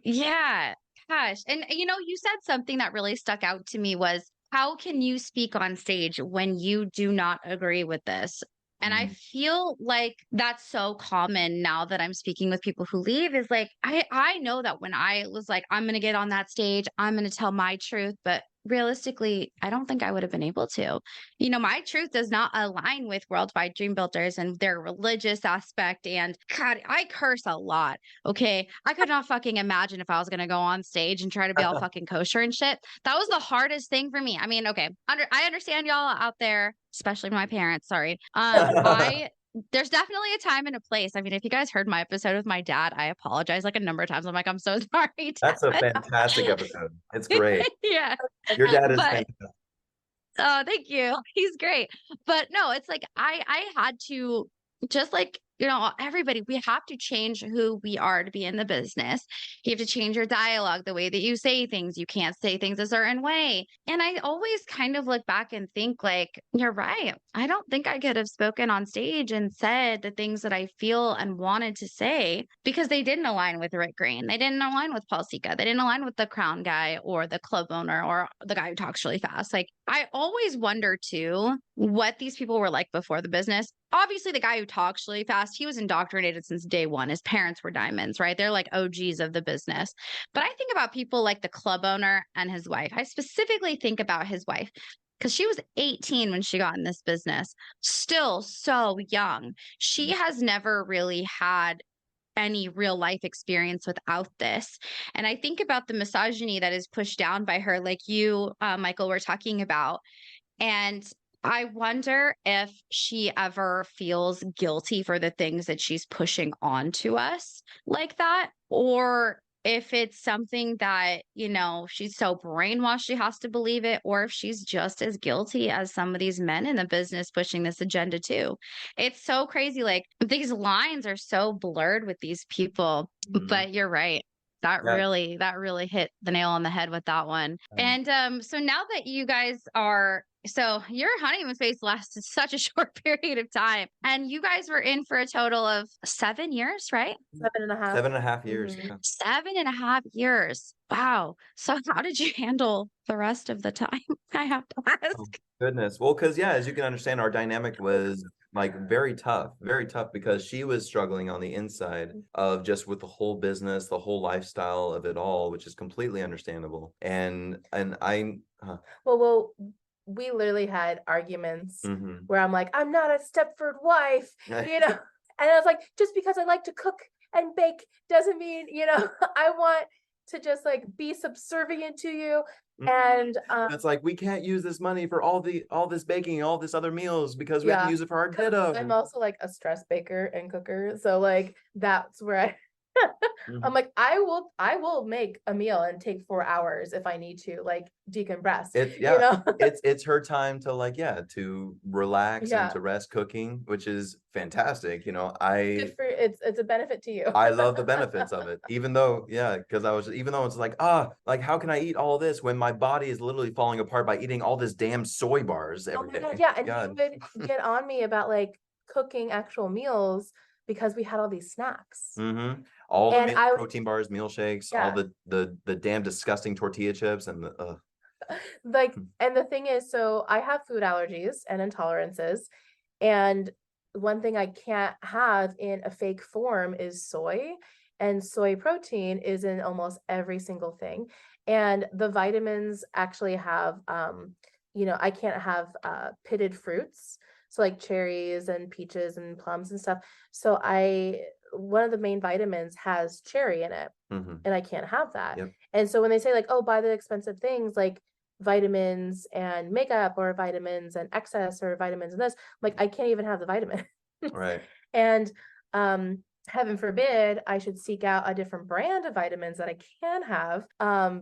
A: Yeah, gosh. And you said something that really stuck out to me was, how can you speak on stage when you do not agree with this? And I feel like that's so common now that I'm speaking with people who leave, is like, I know that when I was like, I'm going to get on that stage, I'm going to tell my truth, but realistically, I don't think I would have been able to. My truth does not align with Worldwide Dream Builders and their religious aspect. And God, I curse a lot. Okay. I could not fucking imagine if I was going to go on stage and try to be all fucking kosher and shit. That was the hardest thing for me. I mean, okay. I understand y'all out there, especially my parents. Sorry. There's definitely a time and a place. I mean, if you guys heard my episode with my dad, I apologize like a number of times. I'm like, I'm so sorry,
C: That's a
A: Dad.
C: fantastic episode. It's great.
A: Yeah.
C: Your dad is
A: But
C: fantastic.
A: oh, thank you. He's great. But no, it's like I had to, just like, everybody, we have to change who we are to be in the business. You have to change your dialogue, the way that you say things. You can't say things a certain way. And I always kind of look back and think like, you're right. I don't think I could have spoken on stage and said the things that I feel and wanted to say, because they didn't align with Rick Green. They didn't align with Paul Sika. They didn't align with the crown guy or the club owner or the guy who talks really fast. Like, I always wonder too, what these people were like before the business. Obviously, the guy who talks really fast, he was indoctrinated since day one. His parents were diamonds, right? They're like OGs of the business. But I think about people like the club owner and his wife. I specifically think about his wife, because she was 18 when she got in this business, still so young. She has never really had any real life experience without this. And I think about the misogyny that is pushed down by her, like you, Michael, were talking about. And I wonder if she ever feels guilty for the things that she's pushing onto us like that, or if it's something that, she's so brainwashed she has to believe it, or if she's just as guilty as some of these men in the business pushing this agenda too. It's so crazy. Like, these lines are so blurred with these people, but you're right. That really hit the nail on the head with that one. And so now that you guys are, so your honeymoon phase lasted such a short period of time, and you guys were in for a total of 7 years, right?
B: 7.5.
C: 7.5 years.
B: Mhm.
C: Yeah.
A: 7.5 years. Wow. So how did you handle the rest of the time? I have to ask.
C: Oh, goodness. Well, because as you can understand, our dynamic was like very tough, because she was struggling on the inside of just with the whole business, the whole lifestyle of it all, which is completely understandable. And I,
B: Well, we literally had arguments where I'm like, I'm not a Stepford wife, and I was like, just because I like to cook and bake doesn't mean, I want to just like be subservient to you. And
C: it's like, we can't use this money for all this baking, all this other meals, because we have to use it for our kiddo.
B: I'm also like a stress baker and cooker, so like that's where I'm like, I will make a meal and take 4 hours if I need to, like, decompress,
C: It's
B: you know?
C: it's her time to like, to relax and
B: Yeah,
C: to rest cooking, which is fantastic.
B: good for it's a benefit to you.
C: I love the benefits of it, even though, because even though it's like how can I eat all this when my body is literally falling apart by eating all this damn soy bars
B: Oh
C: every
B: my God,
C: day?
B: yeah, and he
C: God.
B: would get on me about, like, cooking actual meals because we had all these snacks.
C: Mm-hmm. All the
B: And I would
C: protein bars, meal shakes, all
B: yeah.
C: the damn disgusting tortilla chips and the
B: Like, and the thing is, so I have food allergies and intolerances, and one thing I can't have in a fake form is soy, and soy protein is in almost every single thing. And the vitamins actually have, I can't have pitted fruits, so like cherries and peaches and plums and stuff. So one of the main vitamins has cherry in it,
C: mm-hmm.
B: and I can't have that.
C: Yep.
B: And so when they say like, oh, buy the expensive things like vitamins and makeup or vitamins and excess or vitamins and this, I'm like, I can't even have the vitamin.
C: Right.
B: And heaven forbid I should seek out a different brand of vitamins that I can have,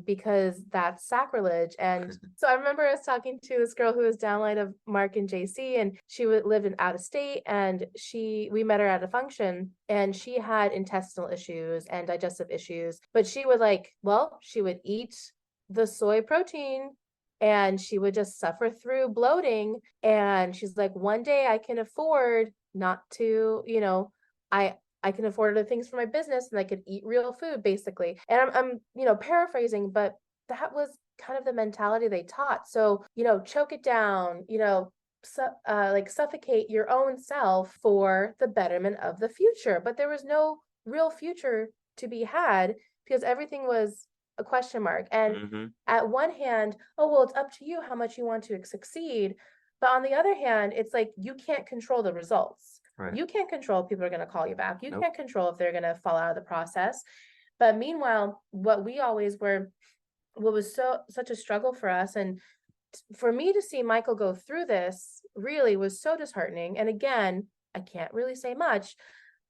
B: because that's sacrilege. And so I remember I was talking to this girl who was downline of Mark and JC, and she lived in out of state, and we met her at a function, and she had intestinal issues and digestive issues, but she would she would eat the soy protein and she would just suffer through bloating. And she's like, one day I can afford not to, I can afford other things for my business and I could eat real food basically. And I'm paraphrasing, but that was kind of the mentality they taught. So, choke it down, like suffocate your own self for the betterment of the future. But there was no real future to be had because everything was a question mark. And
C: mm-hmm.
B: at one hand, oh, well, it's up to you how much you want to succeed. But on the other hand, it's like you can't control the results.
C: Right.
B: You can't control if people are going to call you back. You
C: Nope.
B: can't control if they're going to fall out of the process. But meanwhile, what was such a struggle for us, and for me to see Michael go through this really was so disheartening. And again, I can't really say much,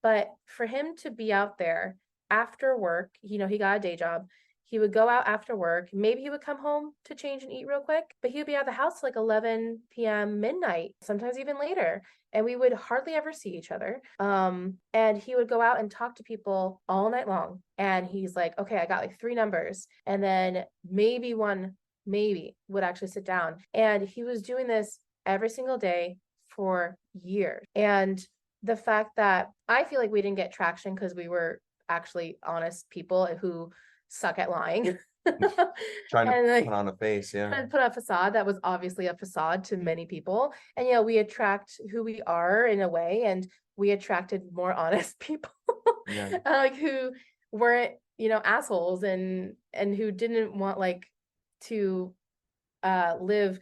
B: but for him to be out there after work, he got a day job. He would go out after work. Maybe he would come home to change and eat real quick, but he would be out of the house like 11 p.m., midnight, sometimes even later. And we would hardly ever see each other. And he would go out and talk to people all night long. And he's like, okay, I got like 3 numbers. And then maybe one, would actually sit down. And he was doing this every single day for years. And the fact that I feel like we didn't get traction because we were actually honest people who suck at lying.
C: Trying to
B: And
C: put on a face,
B: trying to put on a facade that was obviously a facade to many people. And we attract who we are in a way, and we attracted more honest people.
C: Yeah.
B: Like who weren't, assholes and who didn't want like to live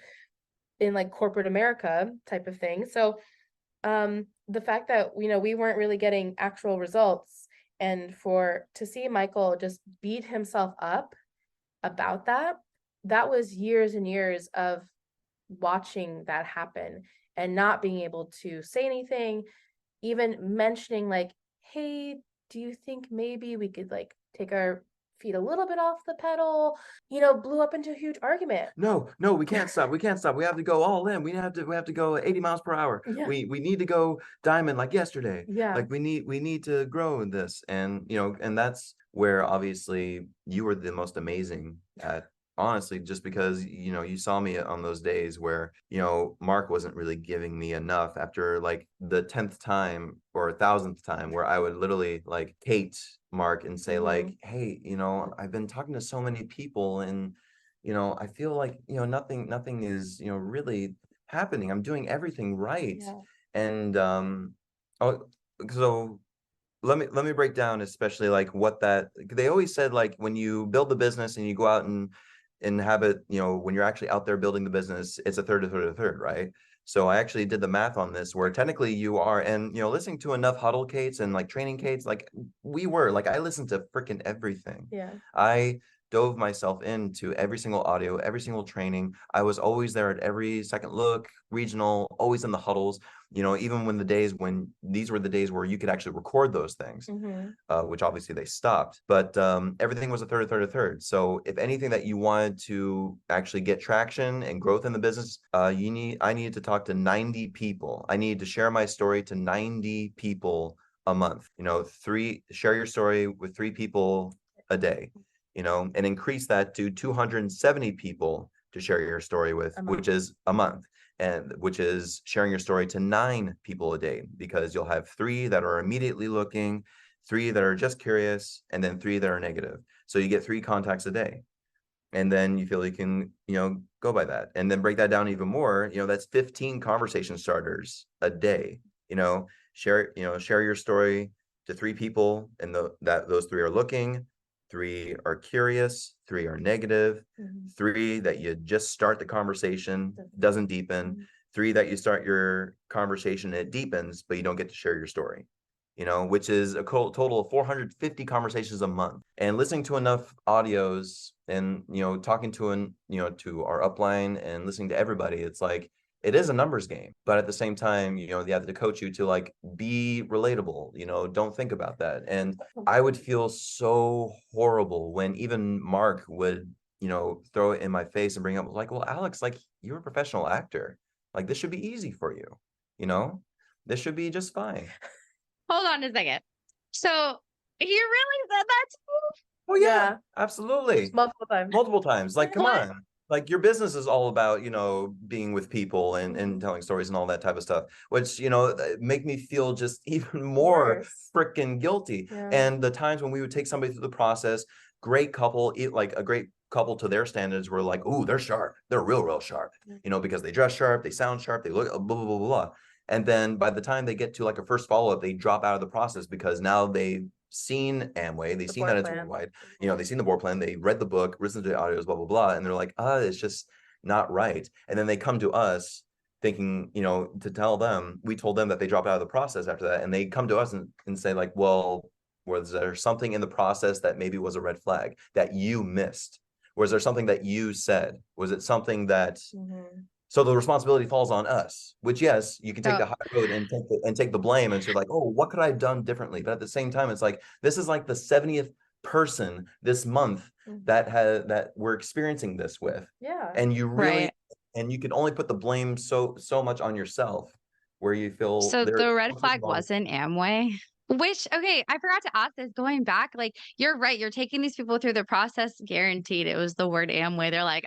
B: in like corporate America type of thing. So the fact that we weren't really getting actual results, and to see Michael just beat himself up about that was years and years of watching that happen and not being able to say anything, even mentioning like, hey, do you think maybe we could like take our feet a little bit off the pedal, blew up into a huge argument.
C: No, we can't stop. We can't stop. We have to go all in. We have to go 80 miles per hour.
B: Yeah.
C: We need to go diamond like yesterday.
B: Yeah.
C: Like we need to grow in this. And and that's where obviously you were the most amazing at, honestly, just because you saw me on those days where Mark wasn't really giving me enough after like the 10th time or 1,000th time where I would literally like hate Mark and say like, hey, I've been talking to so many people and I feel like nothing is really happening. I'm doing everything right.
B: Yeah.
C: And so let me break down especially like what that, they always said like when you build the business and you go out and have it, when you're actually out there building the business, it's a third, a third, a third, right? So I actually did the math on this where technically you are, and listening to enough huddle Kates and like training Kates, like we were like, I listened to freaking everything.
B: Yeah.
C: I dove myself into every single audio, every single training. I was always there at every second look, regional, always in the huddles, even when these were the days where you could actually record those things, which obviously they stopped, but everything was a third. So if anything that you wanted to actually get traction and growth in the business, I needed to talk to 90 people. I needed to share my story to 90 people a month, share your story with 3 people a day, and increase that to 270 people to share your story with, which is a month, and which is sharing your story to 9 people a day, because you'll have 3 that are immediately looking, 3 that are just curious, and then 3 that are negative. So you get 3 contacts a day. And then you feel you can, go by that, and then break that down even more. That's 15 conversation starters a day. Share your story to 3 people, and those 3 are looking, 3 are curious, 3 are negative, 3 that you just start the conversation, doesn't deepen, 3 that you start your conversation and it deepens, but you don't get to share your story. Which is a total of 450 conversations a month. And listening to enough audios and, talking to to our upline and listening to everybody, it's like, it is a numbers game, but at the same time, they have to coach you to like be relatable, don't think about that. And I would feel so horrible when even Mark would, throw it in my face and bring up like, well, Alex, like, you're a professional actor. Like, this should be easy for you. This should be just fine.
A: Hold on a second. So you really said that to me?
C: Oh yeah, absolutely.
B: Multiple
C: times. Like, come
A: What?
C: on. Like, your business is all about, being with people and telling stories and all that type of stuff, which, make me feel just even more freaking guilty.
B: Yeah.
C: And the times when we would take somebody through the process, great couple, like a great couple to their standards, were like, ooh, they're sharp. They're real sharp, because they dress sharp, they sound sharp, they look blah, blah, blah, blah. And then by the time they get to like a first follow-up, they drop out of the process because now they've seen Amway, they've seen that it's worldwide, they've seen the board plan, they read the book, listened to the audios, blah, blah, blah. And they're like, it's just not right. And then they come to us thinking, to tell them, we told them that they drop out of the process after that. And they come to us and say like, well, was there something in the process that maybe was a red flag that you missed? Was there something that you said? Was it something that... So the responsibility falls on us, which, yes, you can take the high road and take the blame and say like, oh, what could I have done differently? But at the same time, it's like, this is like the 70th person this month that we're experiencing this with.
B: Yeah.
C: And you really, and you can only put the blame so much on yourself, where you feel...
A: So the red flag wasn't Amway? Which, okay, I forgot to ask this, going back, like, you're right, you're taking these people through the process, guaranteed it was the word Amway. They're like,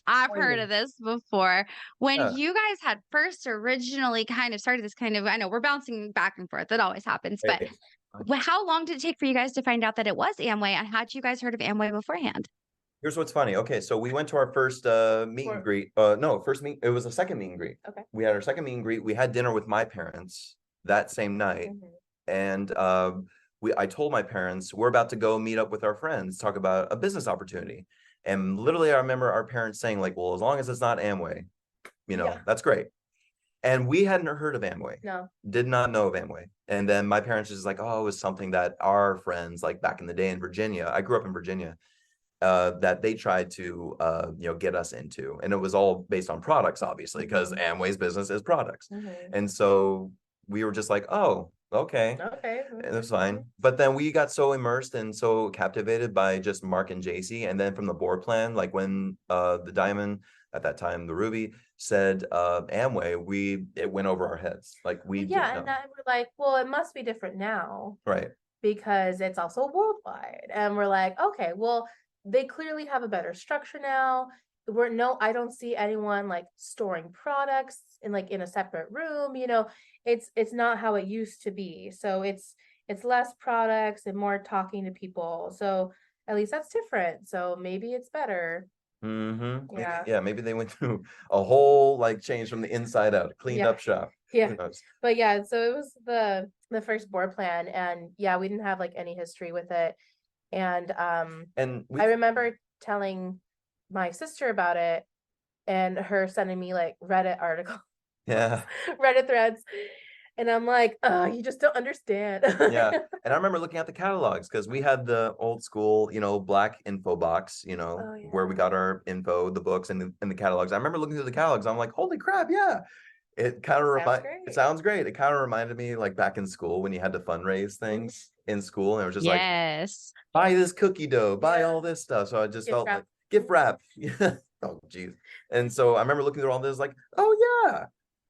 A: I've heard of this before. When you guys had first originally kind of started this kind of, I know we're bouncing back and forth, that always happens, but how long did it take for you guys to find out that it was Amway? And had you guys heard of Amway beforehand?
C: Here's what's funny. Okay, so we went to our first meet and greet. No, first meet. It was a second meet and greet.
B: Okay.
C: We had our second meet and greet. We had dinner with my parents that same night, and I told my parents, we're about to go meet up with our friends, talk about a business opportunity. And literally, I remember our parents saying like, well, as long as it's not Amway, that's great. And we hadn't heard of Amway.
B: No.
C: Did not know of Amway. And then my parents was like, oh, it was something that our friends, like back in the day in Virginia, I grew up in Virginia, that they tried to get us into. And it was all based on products, obviously, because Amway's business is products. And so we were just like, oh, okay, that's fine. But then we got so immersed and so captivated by just Mark and JC, and then from the board plan, like when the Diamond, at that time the Ruby, said Amway, it went over our heads. Like, we
B: and then we're like, well, it must be different now,
C: right?
B: Because it's also worldwide. And we're like, okay, well, they clearly have a better structure now. I don't see anyone like storing products in a separate room. It's not how it used to be. So it's less products and more talking to people. So at least that's different. So maybe it's better.
C: Yeah. Maybe they went through a whole change from the inside out, cleaned up shop.
B: Yeah. But yeah, so it was the first board plan, and we didn't have any history with it. And I remember telling my sister about it, and her sending me Reddit articles, Reddit threads, And I'm like, oh, you just don't understand.
C: Yeah. And I remember looking at the catalogs because we had the old school, black info box,
B: Oh
C: where we
B: yeah.
C: got our info, the books and the catalogs. I remember looking through the catalogs. I'm like, holy crap, yeah. It kind of
B: Sounds
C: it
B: great.
C: sounds great. It kind of reminded me like back in school when you had to fungeez things in school, and it was just like,
A: Yes.
C: buy this cookie dough, buy
B: Yeah.
C: all this stuff. So I just
B: Gift
C: felt like
B: wrap.
C: gift wrap. Oh geez. And so I remember looking through all this, like, oh yeah,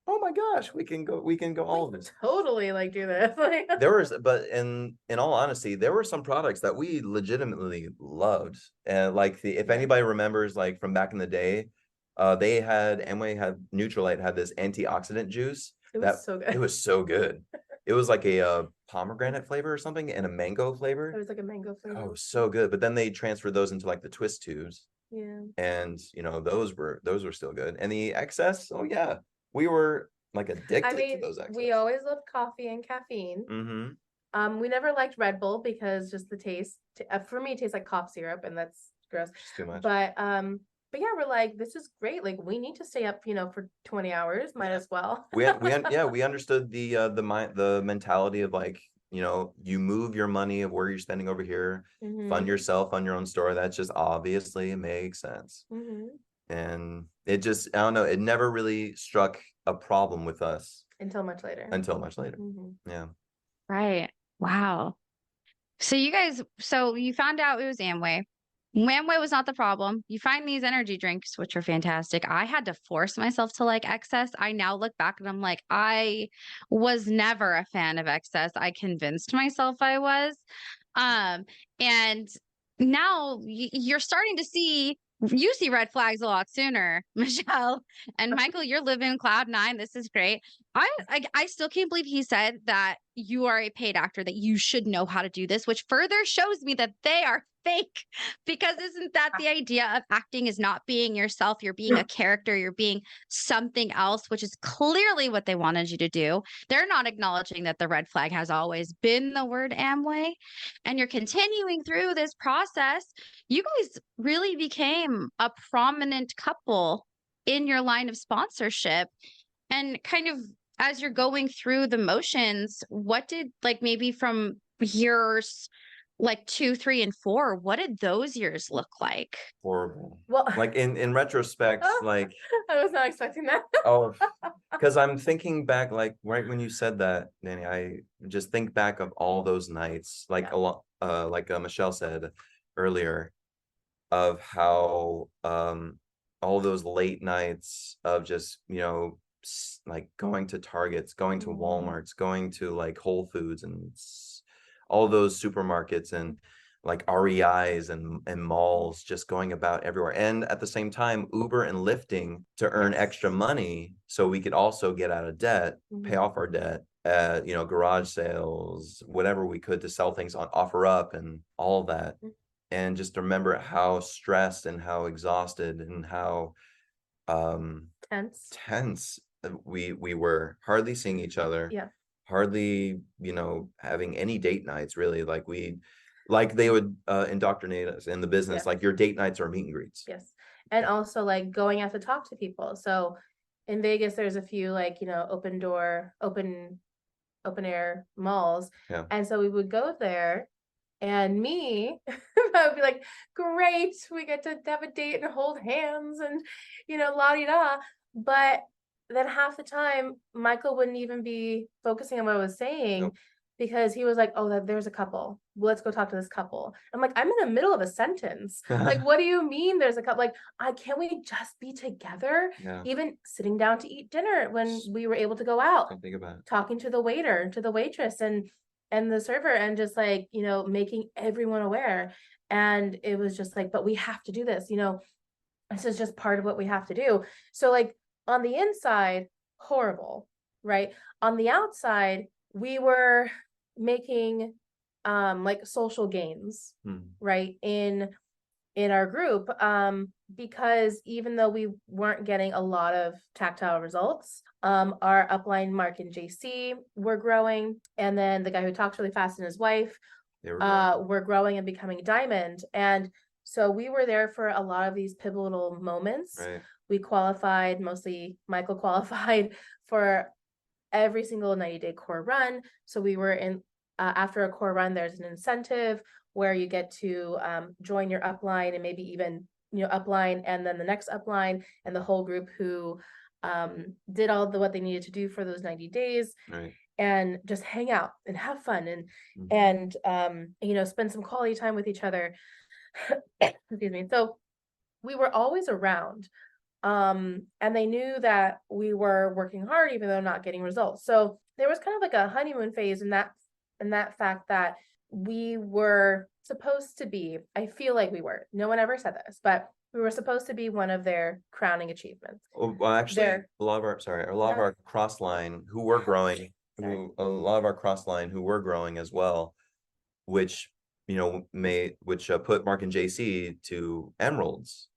C: oh my gosh, we can go all of this.
B: Totally like do this.
C: There was, but in all honesty, there were some products that we legitimately loved. And like if
B: Yeah.
C: anybody remembers, like from back in the day, Amway had Nutrilite had this antioxidant juice
B: It
C: that
B: was so
C: it
B: good.
C: was so good. It was like a pomegranate flavor or something and a mango
B: It
C: flavor.
B: was like a mango
C: Oh,
B: flavor.
C: so good. But then they transferred those into like the twist tubes,
B: Yeah.
C: and those were still good. And the excess, oh yeah, we were like
B: I
C: addicted to
B: mean,
C: those
B: we
C: excess.
B: always loved coffee and caffeine.
C: Mm-hmm.
B: We never liked Red Bull because just the taste. For me, it tastes like cough syrup, and that's gross.
C: Just too much.
B: But yeah, we're like, this is great. Like, we need to stay up, for 20 hours. Might as well.
C: we understood the mentality of like, you move your money of where you're spending over here, fund yourself on your own store. That's just obviously makes sense. And it just, I don't know, it never really struck a problem with us
B: Until much later.
C: Yeah.
A: Right. Wow. So you found out it was Amway. Amway was not the problem. You find these energy drinks, which are fantastic. I had to force myself to like Excess. I now look back and I'm like, I was never a fan of Excess. I convinced myself I was. And now you're starting to see you see red flags a lot sooner, Michelle and Michael. You're living cloud nine. This is great. I still can't believe he said that you are a paid actor, that you should know how to do this, which further shows me that they are fake. Because isn't that the idea of acting, is not being yourself? You're being a character, you're being something else, which is clearly what they wanted you to do. They're not acknowledging that the red flag has always been the word Amway. And you're continuing through this process. You guys really became a prominent couple in your line of sponsorship. And kind of as you're going through the motions, what did, like, maybe from years like 2, 3, and 4, what did those years look like?
C: Horrible.
B: Well,
C: Like in retrospect, like,
B: I was not expecting that.
C: oh, because I'm thinking back, like right when you said that, Danny, I just think back of all those nights, like
B: Yeah.
C: a lot, like Michelle said earlier, of how all those late nights of just like going to Targets, going to Walmarts, going to like Whole Foods and all those supermarkets and like REIs and malls, just going about everywhere. And at the same time, Uber and Lyfting to earn extra money so we could also get out of debt, pay off our debt at, garage sales, whatever we could to sell things on OfferUp and all that. And just remember how stressed and how exhausted and how tense we were, hardly seeing each other.
B: Yeah.
C: Hardly, having any date nights really. Like they would indoctrinate us in the business, like your date nights are meet and greets.
B: Yes. And also like going out to talk to people. So in Vegas, there's a few like, open air malls.
C: Yeah.
B: And so we would go there, and me, I would be like, great, we get to have a date and hold hands and, la-di-da. But then half the time, Michael wouldn't even be focusing on what I was saying.
C: Nope.
B: Because he was like, oh, there's a couple. Let's go talk to this couple. I'm like, I'm in the middle of a sentence. Like, what do you mean there's a couple? Like, can't we just be together?
C: Yeah.
B: Even sitting down to eat dinner when we were able to go out.
C: Don't think about it.
B: Talking to the waiter, to the waitress, and the server, and just like, making everyone aware. And it was just like, but we have to do this. This is just part of what we have to do. So like on the inside, horrible, right? On the outside, we were making like social gains, right, in our group, because even though we weren't getting a lot of tactile results, our upline Mark and JC were growing, and then the guy who talks really fast and his wife were growing and becoming diamond. And so we were there for a lot of these pivotal moments.
C: Right.
B: We qualified, mostly Michael qualified for every single 90-day core run. So we were in, after a core run, there's an incentive where you get to join your upline and maybe even, upline and then the next upline and the whole group who did all the what they needed to do for those 90 days.
C: Right.
B: And just hang out and have fun and spend some quality time with each other. Excuse me. So we were always around. And they knew that we were working hard even though not getting results. So there was kind of like a honeymoon phase in that fact that we were supposed to be, I feel like we were, no one ever said this, but we were supposed to be one of their crowning achievements.
C: Well, actually,
B: Their
C: a lot of our cross line who were growing, a lot of our cross line who were growing as well, which put Mark and JC to emeralds.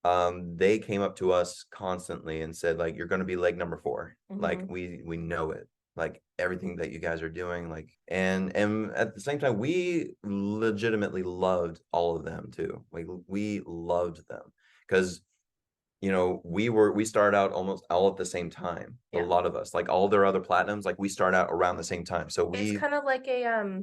C: They came up to us constantly and said, like, you're going to be leg number 4. Like, we know it, like everything that you guys are doing, like, and at the same time, we legitimately loved all of them too. Like, we loved them because we started out almost all at the same time. A lot of us, like all their other platinums, like we start out around the same time. So
B: it's kind of like a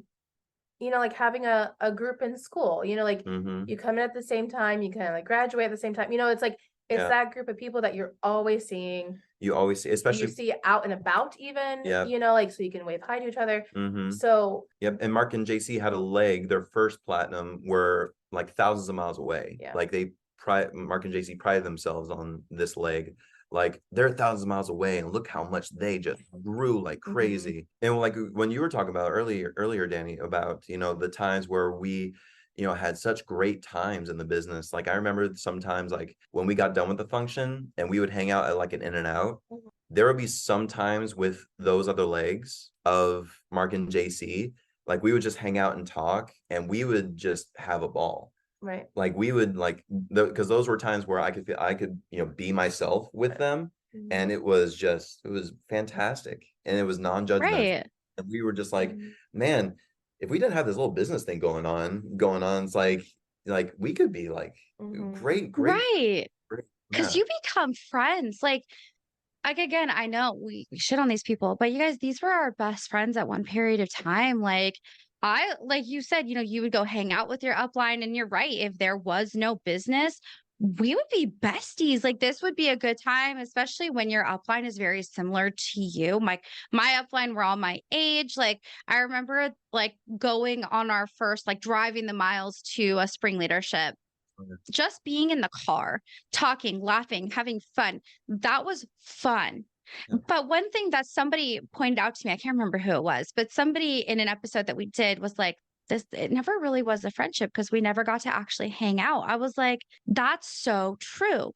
B: like having a group in school, like you come in at the same time, you kind of like graduate at the same time, it's like it's that group of people that you're always seeing.
C: You always see, especially
B: you see out and about even, like, so you can wave hi to each other. So
C: and Mark and JC had a leg, their first platinum were like thousands of miles away. Like Mark and JC prided themselves on this leg. Like, they're thousands of miles away, and look how much they just grew like crazy. And like when you were talking about earlier, Danny, about the times where we had such great times in the business. Like, I remember sometimes, like, when we got done with the function and we would hang out at like an In-N-Out, there would be some times with those other legs of Mark and JC, like we would just hang out and talk, and we would just have a ball.
B: Right.
C: Like, we would, like, because those were times where I could be myself with them, and it was fantastic, and it was non-judgmental.
A: Right.
C: And we were just like, man, if we didn't have this little business thing going on, it's like we could be like great,
A: Right.
C: great.
A: Because you become friends. Like again, I know we shit on these people, but you guys, these were our best friends at one period of time. Like you said, you would go hang out with your upline, and you're right. If there was no business, we would be besties. Like, this would be a good time, especially when your upline is very similar to you. My upline were all my age. Like, I remember like going on our first, like, driving the miles to a spring leadership. Just being in the car, talking, laughing, having fun. That was fun. But one thing that somebody pointed out to me, I can't remember who it was, but somebody in an episode that we did was like, it never really was a friendship because we never got to actually hang out. I was like, that's so true.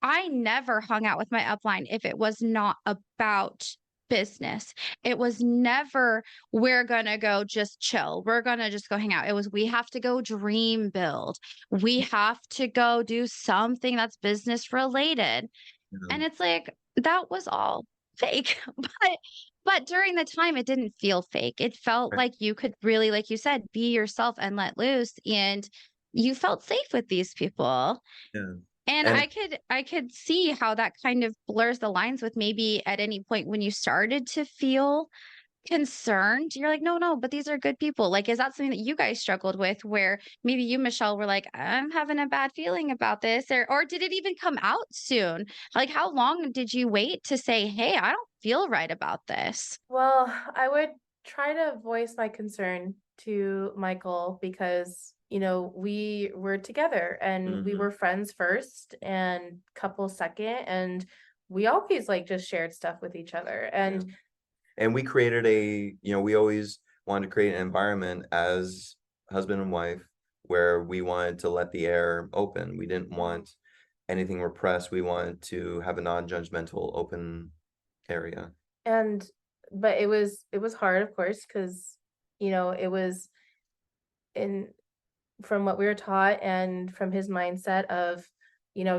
A: I never hung out with my upline if it was not about business. It was never, we're going to go just chill. We're going to just go hang out. It was, we have to go dream build. We have to go do something that's business related. And it's like, that was all fake. But during the time, it didn't feel fake. It felt like you could really, like you said, be yourself and let loose. And you felt safe with these people. And I could see how that kind of blurs the lines with maybe at any point when you started to feel concerned, you're like, no, but these are good people. Like, is that something that you guys struggled with, where maybe you, Michelle, were like, I'm having a bad feeling about this, or did it even come out soon? Like, how long did you wait to say, hey, I don't feel right about this?
B: Well, I would try to voice my concern to Michael because, we were together and we were friends first and couple second, and we always like just shared stuff with each other.
C: And we created we always wanted to create an environment as husband and wife where we wanted to let the air open. We didn't want anything repressed. We wanted to have a non-judgmental, open area.
B: But it was hard, of course, because, it was from what we were taught and from his mindset of,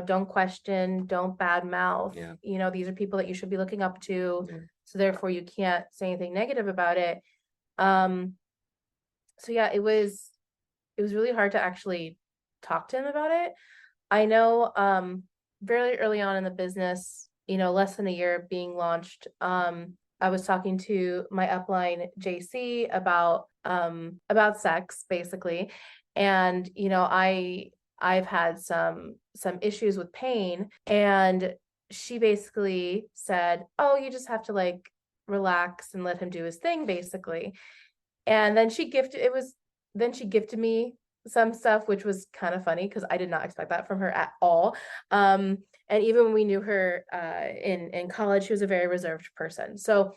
B: don't question, don't badmouth. These are people that you should be looking up to. So therefore you can't say anything negative about it. So yeah, it was really hard to actually talk to him about it. I know very early on in the business, less than a year being launched, I was talking to my upline JC about sex basically. And I've had some issues with pain, and she basically said, "Oh, you just have to like relax and let him do his thing basically." And then she gifted me some stuff, which was kind of funny because I did not expect that from her at all. And even when we knew her in college, she was a very reserved person. So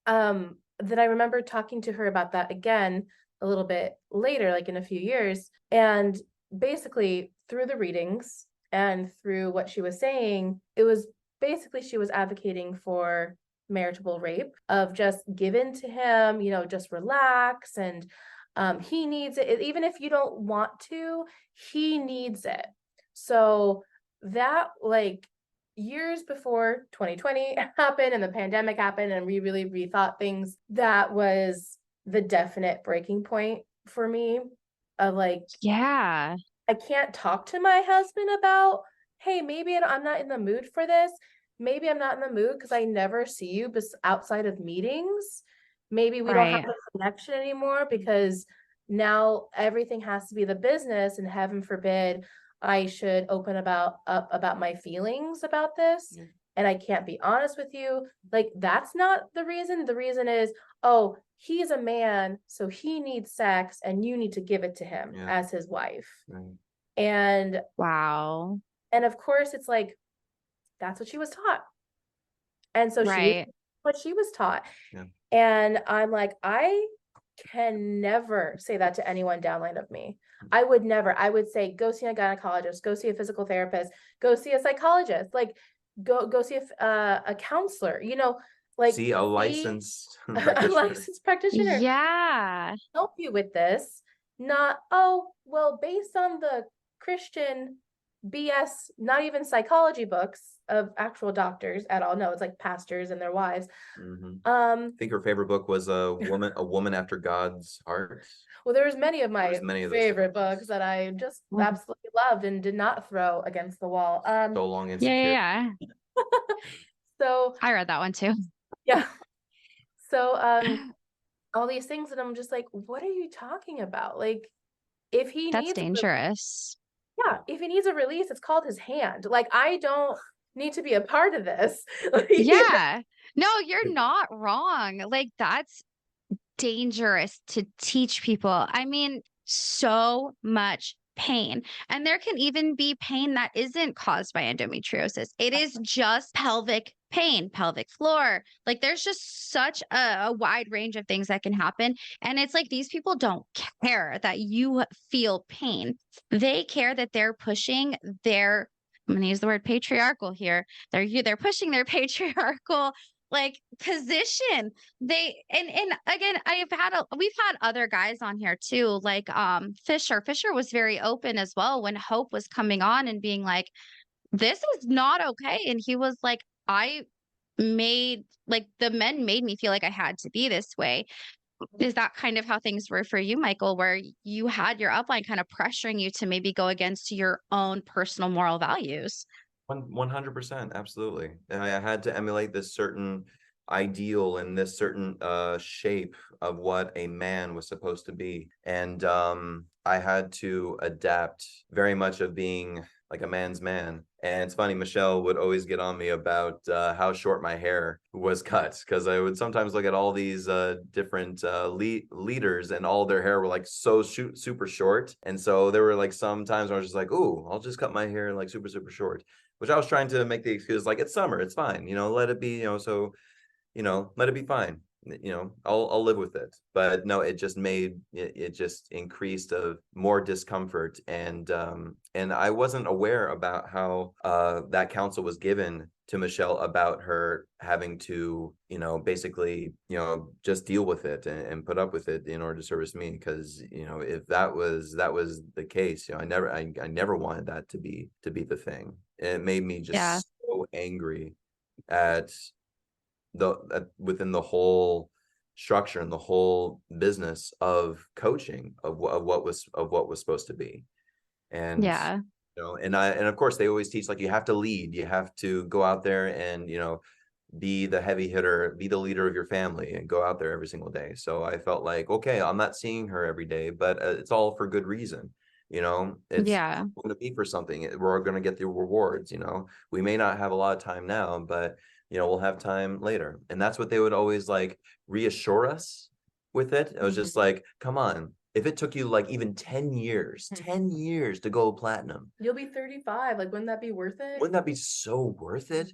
B: then I remember talking to her about that again a little bit later, like in a few years. And basically, through the readings and through what she was saying, it was basically she was advocating for maritable rape, of just give in to him, just relax. And he needs it. Even if you don't want to, he needs it. So that, like, years before 2020 happened and the pandemic happened and we really rethought things, that was the definite breaking point for me of like,
A: Yeah.
B: I can't talk to my husband about, hey, maybe I'm not in the mood for this. Maybe I'm not in the mood because I never see you outside of meetings. Maybe we don't have
A: Right.
B: a connection anymore because now everything has to be the business, and heaven forbid I should open up about my feelings about this. And I can't be honest with you. Like, that's not the reason. The reason is, oh, he's a man, so he needs sex and you need to give it to him as his wife.
C: Right.
B: And
A: Wow.
B: of course it's like, that's what she was taught. And so she
A: Right.
B: what she was taught.
C: Yeah.
B: And I'm like, I can never say that to anyone downline of me. I would never. I would say, go see a gynecologist, go see a physical therapist, go see a psychologist, like go see a counselor, like
C: See a licensed
B: a
C: practitioner.
B: licensed practitioner
A: Yeah.
B: help you with this. Not, oh, well, based on the Christian BS, not even psychology books of actual doctors at all. No, it's like pastors and their wives.
C: I think her favorite book was a woman after God's heart.
B: Well, there was many of my
C: many of those
B: favorite books that I just absolutely loved and did not throw against the wall.
C: So long
A: Yeah.
C: insecure.
A: Yeah.
B: So
A: I read that one too.
B: yeah. So all these things, and I'm just like, what are you talking about? Like, if he
A: That's
B: needs
A: dangerous.
B: if he needs a release, it's called his hand. Like, I don't need to be a part of this.
A: Yeah. No, you're not wrong. Like, that's dangerous to teach people. I mean, so much pain. And there can even be pain that isn't caused by endometriosis. It is just pelvic pain, pelvic floor. Like, there's just such a wide range of things that can happen. And it's like these people don't care that you feel pain. They care that they're pushing their, I'm going to use the word patriarchal here. They're pushing their patriarchal like position. And again, we've had other guys on here too, like Fisher was very open as well when Hope was coming on and being like, this is not okay. And he was like, the men made me feel like I had to be this way. Is that kind of how things were for you, Michael, where you had your upline kind of pressuring you to maybe go against your own personal moral values?
C: 100%, absolutely. And I had to emulate this certain ideal and this certain shape of what a man was supposed to be. And I had to adapt very much of being like a man's man. And it's funny, Michelle would always get on me about how short my hair was cut, because I would sometimes look at all these different leaders and all their hair were like so super short. And so there were like some times where I was just like, ooh, I'll just cut my hair like super, super short, which I was trying to make the excuse like, it's summer, it's fine, let it be, so, let it be fine. I'll live with it. But no, it just increased of more discomfort. And I wasn't aware about how that counsel was given to Michelle about her having to, basically, just deal with it and put up with it in order to service me. Because, if that was the case, I never wanted that to be the thing. It made me just so angry at within the whole structure and the whole business of coaching of what was supposed to be. And and of course they always teach like you have to lead, you have to go out there and be the heavy hitter, be the leader of your family, and go out there every single day. So I felt like, okay, I'm not seeing her every day, but it's all for good reason. It's
A: Yeah.
C: going to be for something. We're going to get the rewards. We may not have a lot of time now, but we'll have time later. And that's what they would always like reassure us with it. It was just like, come on. If it took you like even 10 years to go platinum,
B: You'll be 35. Like, wouldn't that be worth it?
C: wouldn't that be so worth it?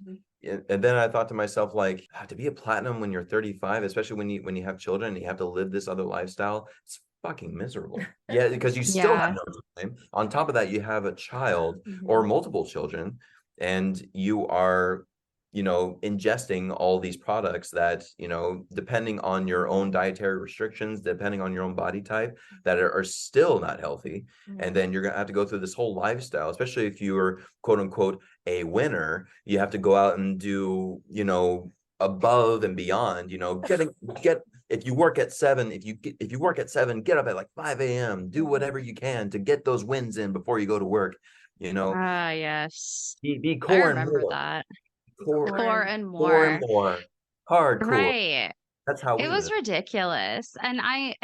C: And then I thought to myself, like, to be a platinum when you're 35, especially when you have children and you have to live this other lifestyle, it's fucking miserable. Yeah, because you still have
A: Yeah.
C: no time. On top of that, you have a child or multiple children, and you are ingesting all these products that, depending on your own dietary restrictions, depending on your own body type, that are still not healthy. And then you're going to have to go through this whole lifestyle, especially if you're quote unquote a winner. You have to go out and do, above and beyond, if you work at 7, if you work at 7, get up at like 5 a.m., do whatever you can to get those wins in before you go to work,
A: Ah, yes.
C: be
A: I
C: core and
A: remember
C: more.
A: that.
C: Core,
A: Core and
C: core and
A: more.
C: more. Hardcore.
A: Right.
C: That's how
A: It
C: we
A: was
C: live.
A: ridiculous. And I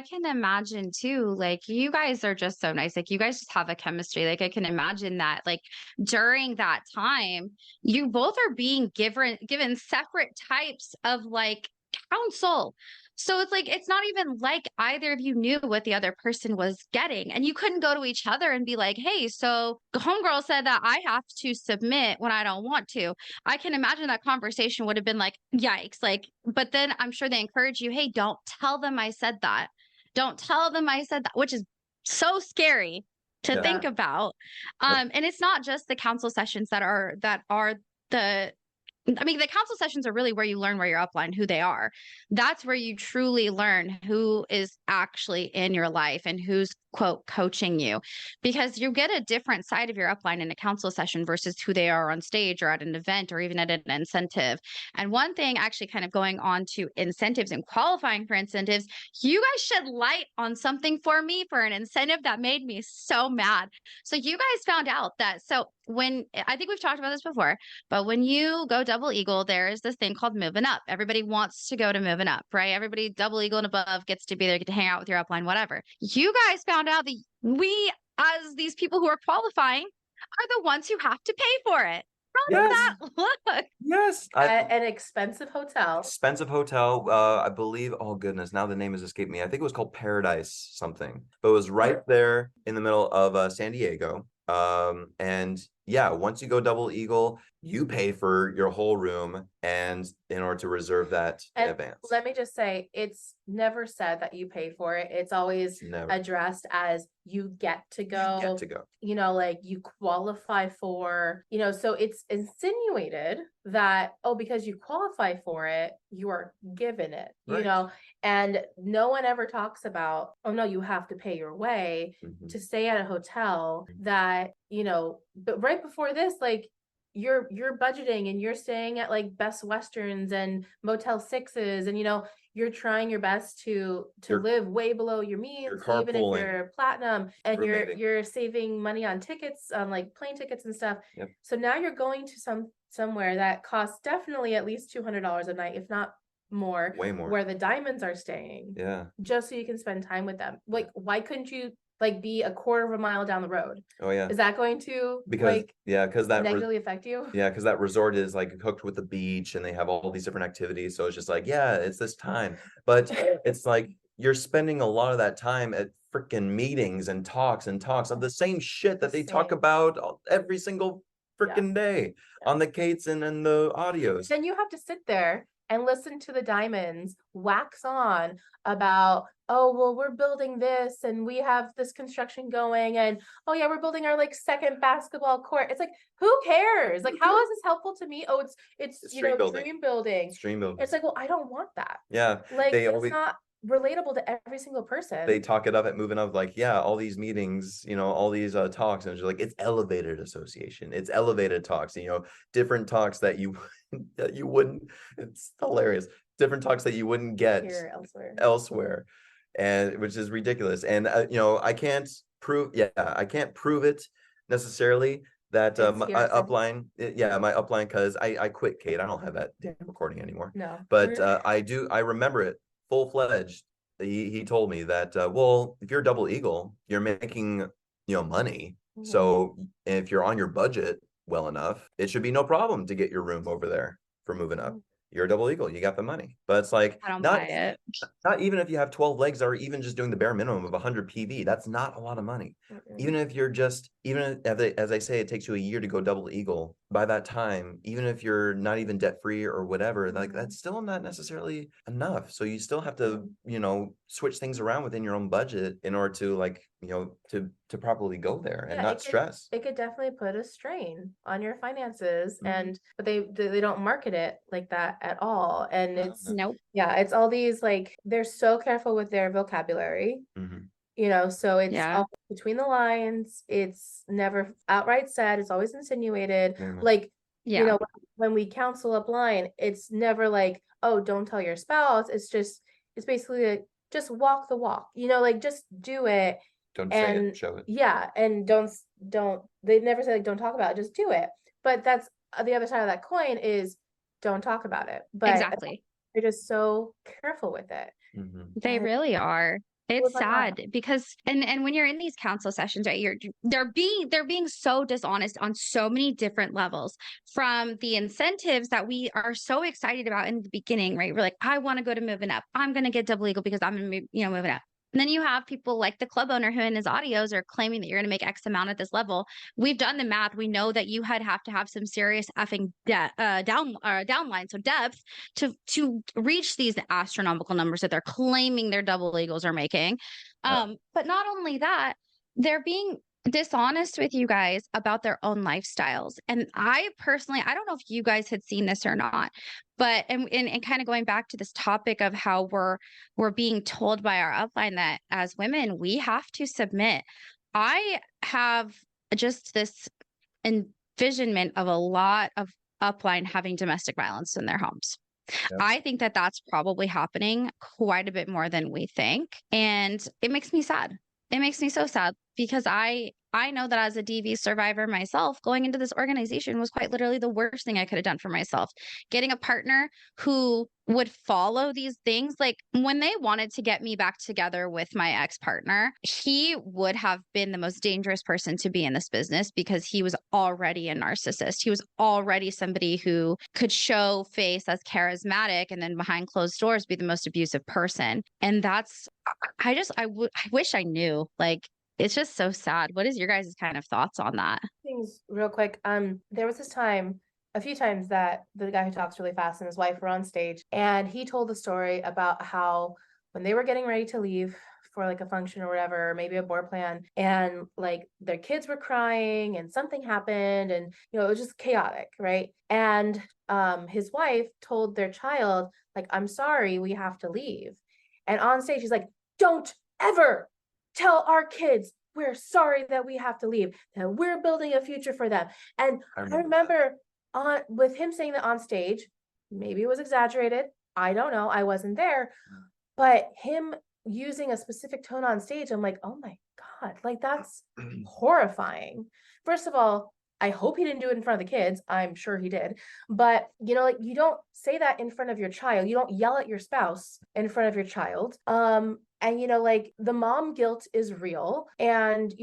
A: can imagine too, like you guys are just so nice. Like you guys just have a chemistry. Like I can imagine that like during that time, you both are being given separate types of like counsel. So it's like it's not even like either of you knew what the other person was getting. And you couldn't go to each other and be like, hey, so the homegirl said that I have to submit when I don't want to. I can imagine that conversation would have been like, yikes. Like, but then I'm sure they encourage you, hey, don't tell them I said that. Don't tell them I said that, which is so scary to
C: Yeah.
A: think about.
C: Yep.
A: And it's not just the council sessions that are the the council sessions are really where you learn where your upline, who they are. That's where you truly learn who is actually in your life and who's quote coaching you, because you get a different side of your upline in a council session versus who they are on stage or at an event or even at an incentive. And one thing actually kind of going on to incentives and qualifying for incentives, you guys shed light on something for me for an incentive that made me so mad. So you guys found out that, so when, I think we've talked about this before, but when you go double eagle, there is this thing called moving up. Everybody wants to go to moving up, right? Everybody double eagle and above gets to be there, get to hang out with your upline, whatever. You guys found out that we, as these people who are qualifying, are the ones who have to pay for it. How does
C: Yes.
A: that look?
C: Yes.
B: At an expensive hotel.
C: Expensive hotel. I believe, oh goodness, now the name has escaped me. I think it was called Paradise something, but it was right there in the middle of San Diego. And yeah, once you go double eagle, you pay for your whole room, and in order to reserve that in
B: And
C: advance.
B: let me just say, it's never said that you pay for it. It's always
C: Never.
B: addressed as you get to
C: You
B: go.
C: get to go.
B: Like you qualify for, so it's insinuated that, oh, because you qualify for it, you are given it,
C: Right.
B: and no one ever talks about, oh no, you have to pay your way to stay at a hotel that, but right before this, like, you're budgeting and you're staying at like Best Westerns and Motel 6s, and you're trying your best to
C: You're-
B: live way below your means,
C: you're
B: even if
C: carpooling.
B: you're platinum, and
C: Roommating.
B: you're saving money on tickets, on like plane tickets and stuff.
C: Yep.
B: So now you're going to somewhere that costs definitely at least $200 a night, if not more,
C: Way more.
B: where the diamonds are staying,
C: Yeah.
B: just so you can spend time with them. Like, why couldn't you like be a quarter of a mile down the road?
C: Oh yeah.
B: Is that going to
C: Because that
B: negatively affect you?
C: Yeah, because that resort is like hooked with the beach and they have all these different activities. So it's just like, yeah, it's this time. But it's like you're spending a lot of that time at freaking meetings and talks of the same shit that they talk about every single freaking day on the Kates and the audios.
B: Then you have to sit there and listen to the diamonds wax on about, oh, well, we're building this and we have this construction going, and oh yeah, we're building our like second basketball court. It's like, who cares? Like, how is this helpful to me? Oh, it's
C: Stream building.
B: dream building.
C: Stream building.
B: It's like, well, I don't want that.
C: Yeah.
B: Like,
C: They
B: it's
C: always
B: not relatable to every single person.
C: they talk it up at moving up, like, yeah, all these meetings, all these talks, and it's just like, it's elevated association, it's elevated talks, different talks that you that you wouldn't, it's hilarious, different talks that you wouldn't get
B: Here
C: elsewhere, and which is ridiculous. And I can't prove it necessarily, that
B: It's
C: my
B: Garrison.
C: upline, yeah, my upline, because I quit Kate. I don't have that damn recording anymore.
B: No.
C: But I remember it full fledged. He told me that well, if you're double eagle, you're making money.
B: Mhm.
C: So if you're on your budget well enough, it should be no problem to get your room over there for moving up. You're a double eagle, you got the money. But it's like
A: I don't buy it.
C: not even if you have 12 legs or even just doing the bare minimum of 100 PV, that's not a lot of money. Even if you're just, even as I say, it takes you a year to go double eagle. By that time, even if you're not even debt free or whatever, like that's still not necessarily enough. So you still have to, switch things around within your own budget in order to like, to properly go there and not stress.
B: It could definitely put a strain on your finances, but they don't market it like that at all. And it's
A: Nope.
B: it's all these like they're so careful with their vocabulary. So it's
A: Yeah.
B: all between the lines. It's never outright said. It's always insinuated. Like,
A: Yeah.
B: when we counsel upline, it's never like, oh, don't tell your spouse. It's basically like, just walk the walk, like just do it.
C: Don't say
B: And
C: it, show it.
B: yeah, and don't they never say like don't talk about it, just do it. But that's the other side of that coin is don't talk about it. But
A: Exactly.
B: they're just so careful with it.
A: They
B: And
A: really are.
B: it was
A: It's
B: like, wow.
A: sad because and when you're in these council sessions, right, they're being so dishonest on so many different levels, from the incentives that we are so excited about in the beginning, right? We're like, I want to go to moving up. I'm going to get double legal because I'm going to moving up. And then you have people like the club owner who in his audios are claiming that you're going to make X amount at this level. We've done the math. We know that you have to have some serious effing downline, so depth to reach these astronomical numbers that they're claiming their double eagles are making. But not only that, they're being dishonest with you guys about their own lifestyles. And I personally, I don't know if you guys had seen this or not, but and kind of going back to this topic of how we're being told by our upline that as women we have to submit. I have just this envisionment of a lot of upline having domestic violence in their homes.
C: Yep.
A: I think that that's probably happening quite a bit more than we think. And it makes me sad. It makes me so sad because I know that as a DV survivor myself, going into this organization was quite literally the worst thing I could have done for myself. Getting a partner who would follow these things, like when they wanted to get me back together with my ex-partner, he would have been the most dangerous person to be in this business because he was already a narcissist. He was already somebody who could show face as charismatic and then behind closed doors be the most abusive person. And that's I wish I knew. Like, it's just so sad. What is your guys' kind of thoughts on that?
B: Things real quick. There was this time, a few times that the guy who talks really fast and his wife were on stage, and he told the story about how when they were getting ready to leave for like a function or whatever, maybe a board plan, and like their kids were crying and something happened, and it was just chaotic, right? And his wife told their child, like, I'm sorry, we have to leave. And on stage, he's like, don't ever tell our kids we're sorry that we have to leave, that we're building a future for them. And I remember with him saying that on stage, maybe it was exaggerated. I don't know. I wasn't there. But him using a specific tone on stage, I'm like, oh my God, like that's horrifying. First of all, I hope he didn't do it in front of the kids. I'm sure he did. But, like you don't say that in front of your child. You don't yell at your spouse in front of your child. And like the mom guilt is real. And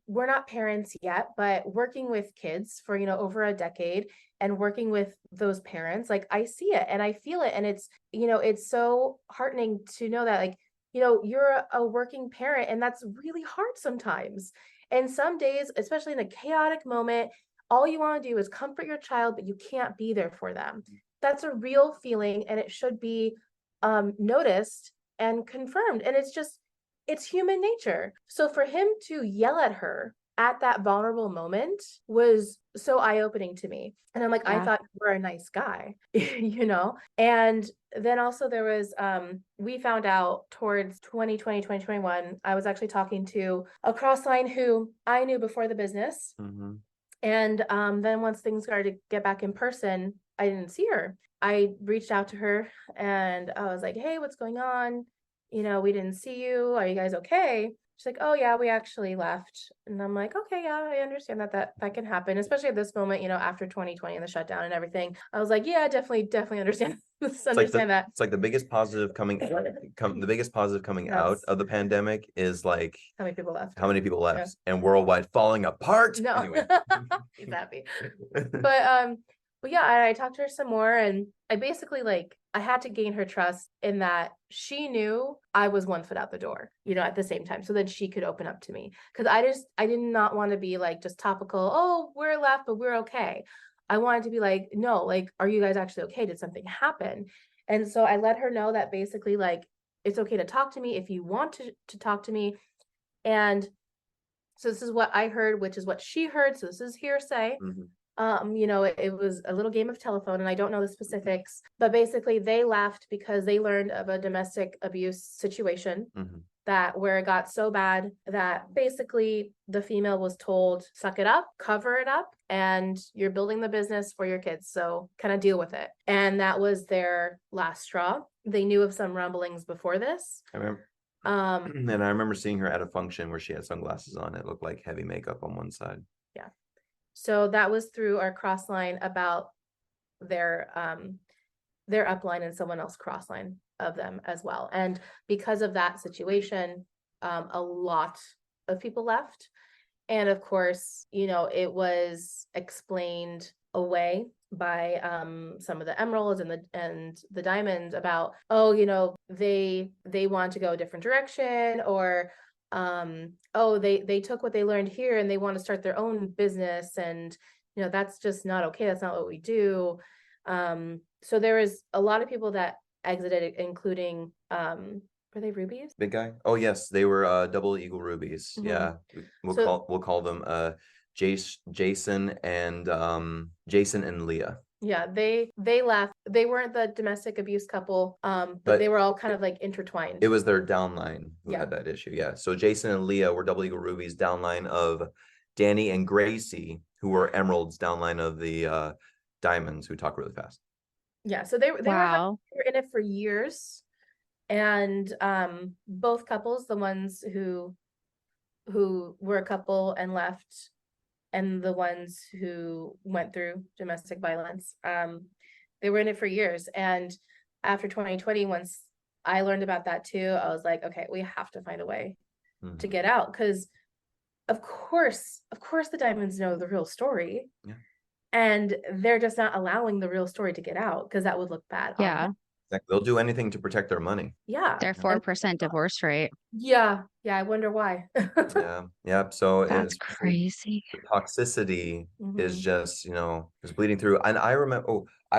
B: we're not parents yet, but working with kids for over a decade and working with those parents, like I see it and I feel it. And it's so heartening to know that like, you're a working parent and that's really hard sometimes. And some days, especially in a chaotic moment, all you want to do is comfort your child, but you can't be there for them. That's a real feeling and it should be noticed and confirmed. And it's human nature. So for him to yell at her at that vulnerable moment was so eye-opening to me. And I'm like, I thought you were a nice guy, And then also there was, we found out towards 2020, 2021, I was actually talking to a cross line who I knew before the business. And then once things started to get back in person, I didn't see her. I reached out to her and I was like, hey, what's going on? We didn't see you. Are you guys okay? She's like, oh yeah, we actually left. And I'm like, okay, yeah, I understand that can happen, especially at this moment, after 2020 and the shutdown and everything. I was like, yeah, definitely understand understand that.
C: It's like the biggest positive the biggest positive coming out
B: That's
C: of the pandemic is like
B: how many people left.
C: how many people left
B: Yeah.
C: and worldwide falling apart.
B: No,
C: Anyway.
B: he's happy. But yeah, I talked to her some more, and I basically I had to gain her trust in that she knew I was one foot out the door, at the same time, so that she could open up to me. Because I did not want to be like just topical. Oh, we're left, but we're okay. I wanted to be like, no, like, are you guys actually okay? Did something happen? And so I let her know that basically, like, it's okay to talk to me if you want to talk to me. And so this is what I heard, which is what she heard. So this is hearsay. It was a little game of telephone, and I don't know the specifics, but basically they left because they learned of a domestic abuse situation that where it got so bad that basically the female was told, suck it up, cover it up, and you're building the business for your kids. So kind of deal with it. And that was their last straw. They knew of some rumblings before this.
C: I remember. And I remember seeing her at a function where she had sunglasses on. It looked like heavy makeup on one side.
B: Yeah. So that was through our cross line about their upline and someone else cross line of them as well. And because of that situation, a lot of people left. And of course, it was explained away by some of the emeralds and the diamonds about, they want to go a different direction, or they took what they learned here and they want to start their own business, and that's just not okay. That's not what we do. So there was a lot of people that exited, including were they rubies?
C: Big guy? Oh yes, they were double eagle rubies. Yeah. We'll call them Jason and Leah.
B: Yeah, they left. They weren't the domestic abuse couple, but they were all kind of like intertwined.
C: It was their downline who had that issue. Yeah. So Jason and Leah were double eagle rubies, downline of Danny and Gracie, who were emeralds, downline of the diamonds, who talk really fast.
B: Yeah, so they were in it for years. And both couples, the ones who were a couple and left, and the ones who went through domestic violence, they were in it for years. And after 2020, once I learned about that too, I was like, okay, we have to find a way to get out, because of course the diamonds know the real story.
C: Yeah.
B: And they're just not allowing the real story to get out, because that would look bad on them.
C: They'll do anything to protect their money.
B: Yeah.
A: Their 4% divorce rate.
B: Yeah. I wonder why.
C: Yeah. So
A: that's crazy.
C: The toxicity is just, is bleeding through. And I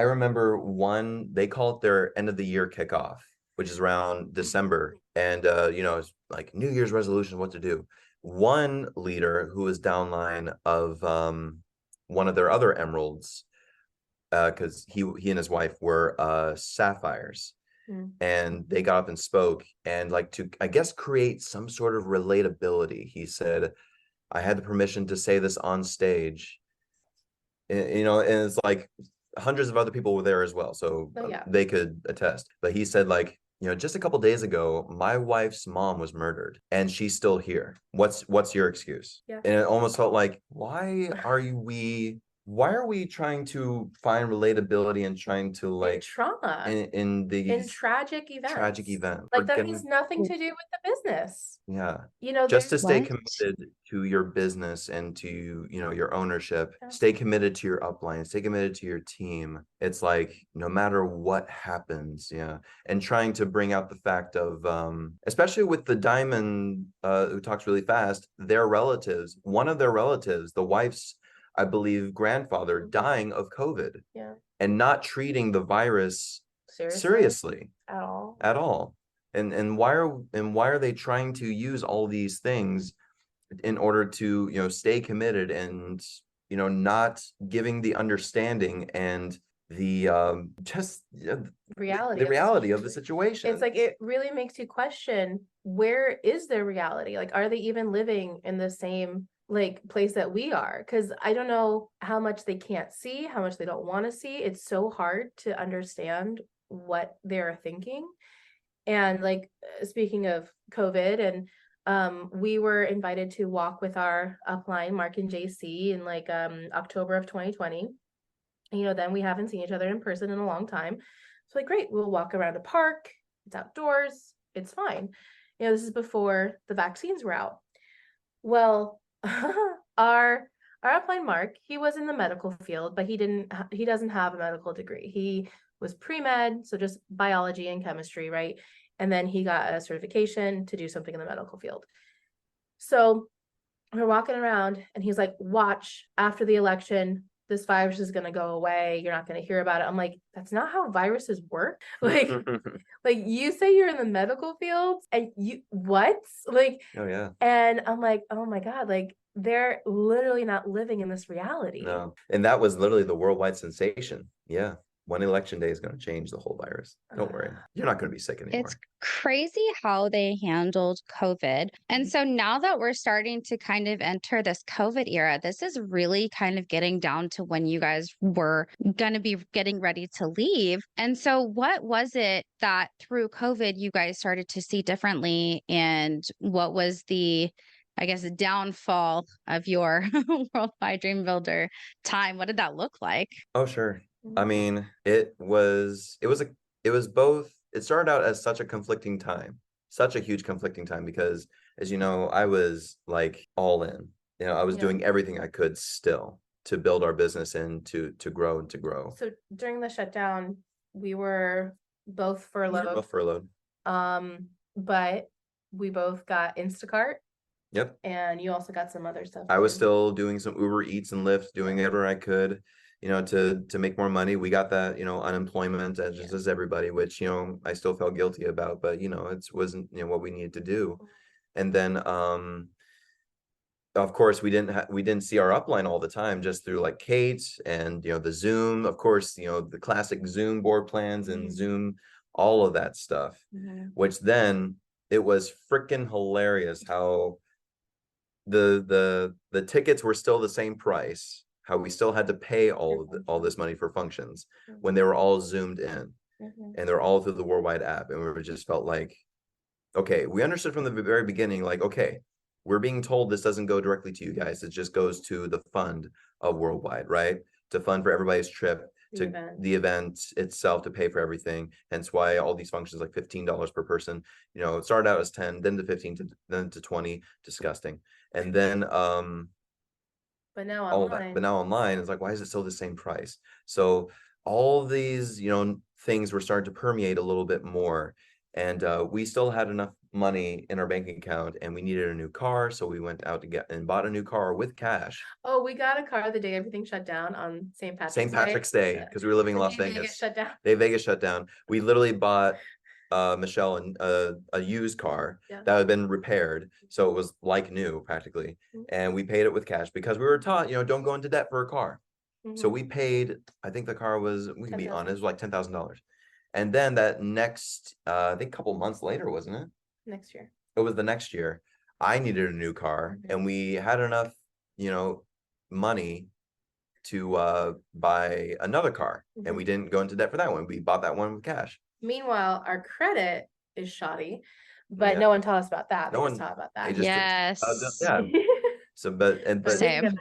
C: remember one, they call it their end of the year kickoff, which is around December. And, it's like New Year's resolution, what to do. One leader who was downline of one of their other emeralds, because he and his wife were sapphires, and they got up and spoke, and to, I guess, create some sort of relatability. He said, I had the permission to say this on stage, and it's like hundreds of other people were there as well, so they could attest. But he said, just a couple days ago, my wife's mom was murdered and she's still here. What's your excuse? Yeah. And it almost felt like, why are we trying to find relatability and trying to
B: in trauma
C: in tragic events?
B: Like that has nothing to do with the business.
C: Yeah. Just to stay committed to your business and to your ownership, stay committed to your upline, stay committed to your team. It's like, no matter what happens, and trying to bring out the fact of especially with the diamond who talks really fast, their relatives, one of their relatives, the wife's, I believe, grandfather dying of COVID, and not treating the virus seriously
B: at
C: all. And why are they trying to use all these things in order to stay committed and not giving the understanding and the reality of the situation?
B: It's like, it really makes you question, where is their reality? Like, are they even living in the same place that we are? Because I don't know how much they can't see, how much they don't want to see. It's so hard to understand what they're thinking. And speaking of COVID, and we were invited to walk with our upline, Mark and JC, in like October of 2020. And, you know, then we haven't seen each other in person in a long time. So like, great, we'll walk around a park. It's outdoors. It's fine. You know, this is before the vaccines were out. Well, our upline Mark, he was in the medical field, but he doesn't have a medical degree. He was pre-med, so just biology and chemistry, right? And then he got a certification to do something in the medical field. So we're walking around and he's like, watch, after the election, this virus is going to go away. You're not going to hear about it. I'm like, that's not how viruses work. Like, like you say you're in the medical field and you, what? Like,
C: Oh yeah.
B: and I'm like, oh my God, like they're literally not living in this reality.
C: No. And that was literally the worldwide sensation. Yeah. One election day is going to change the whole virus. Don't worry. You're not going to be sick anymore.
A: It's crazy how they handled COVID. And so now that we're starting to kind of enter this COVID era, this is really kind of getting down to when you guys were going to be getting ready to leave. And so what was it that through COVID you guys started to see differently? And what was the, I guess, the downfall of your Worldwide Dream Builder time? What did that look like?
C: Oh, sure. I mean, it was both. It started out as such a conflicting time, such a huge conflicting time, because as you know, I was like all in, you know, I was doing everything I could still to build our business and to grow and to grow.
B: So during the shutdown, we were both furloughed. But we both got Instacart.
C: Yep.
B: And you also got some other stuff.
C: I was still doing some Uber Eats and Lyft, doing whatever I could, you know, to make more money. We got that, you know, unemployment just as everybody, which, you know, I still felt guilty about, but you know, it wasn't, you know, what we needed to do. And then of course we didn't see our upline all the time, just through like Kate and, you know, the Zoom, of course, you know, the classic Zoom board plans and Zoom, all of that stuff, which then it was freaking hilarious how the tickets were still the same price, how we still had to pay all this money for functions when they were all zoomed in and they're all through the Worldwide app. And we just felt like, okay, we understood from the very beginning, like, okay, we're being told this doesn't go directly to you guys. It just goes to the fund of Worldwide, right? To fund for everybody's trip, the event itself, to pay for everything. Hence why all these functions, like $15 per person, you know, it started out as 10, then to 15, then to 20, disgusting. And then
B: but now
C: all that, but now online is like, why is it still the same price? So all these, you know, things were starting to permeate a little bit more. And we still had enough money in our bank account and we needed a new car. So we went out to get and bought a new car with cash.
B: Oh, we got a car the day everything shut down on St. Patrick's
C: Day, because we were living in Las Vegas. Vegas shut down. We literally bought Michelle and a used car that had been repaired, so it was like new practically, and we paid it with cash because we were taught, you know, don't go into debt for a car. So we paid, I think the car was, we can be honest, it was like $10,000. And then that next I think a couple months later, wasn't it?
B: Next year.
C: It was the next year. I needed a new car and we had enough, you know, money to buy another car, and we didn't go into debt for that one. We bought that one with cash.
B: Meanwhile, our credit is shoddy, but no one taught us about that. No one taught about that.
A: Yes.
C: Yeah. So, but
A: same.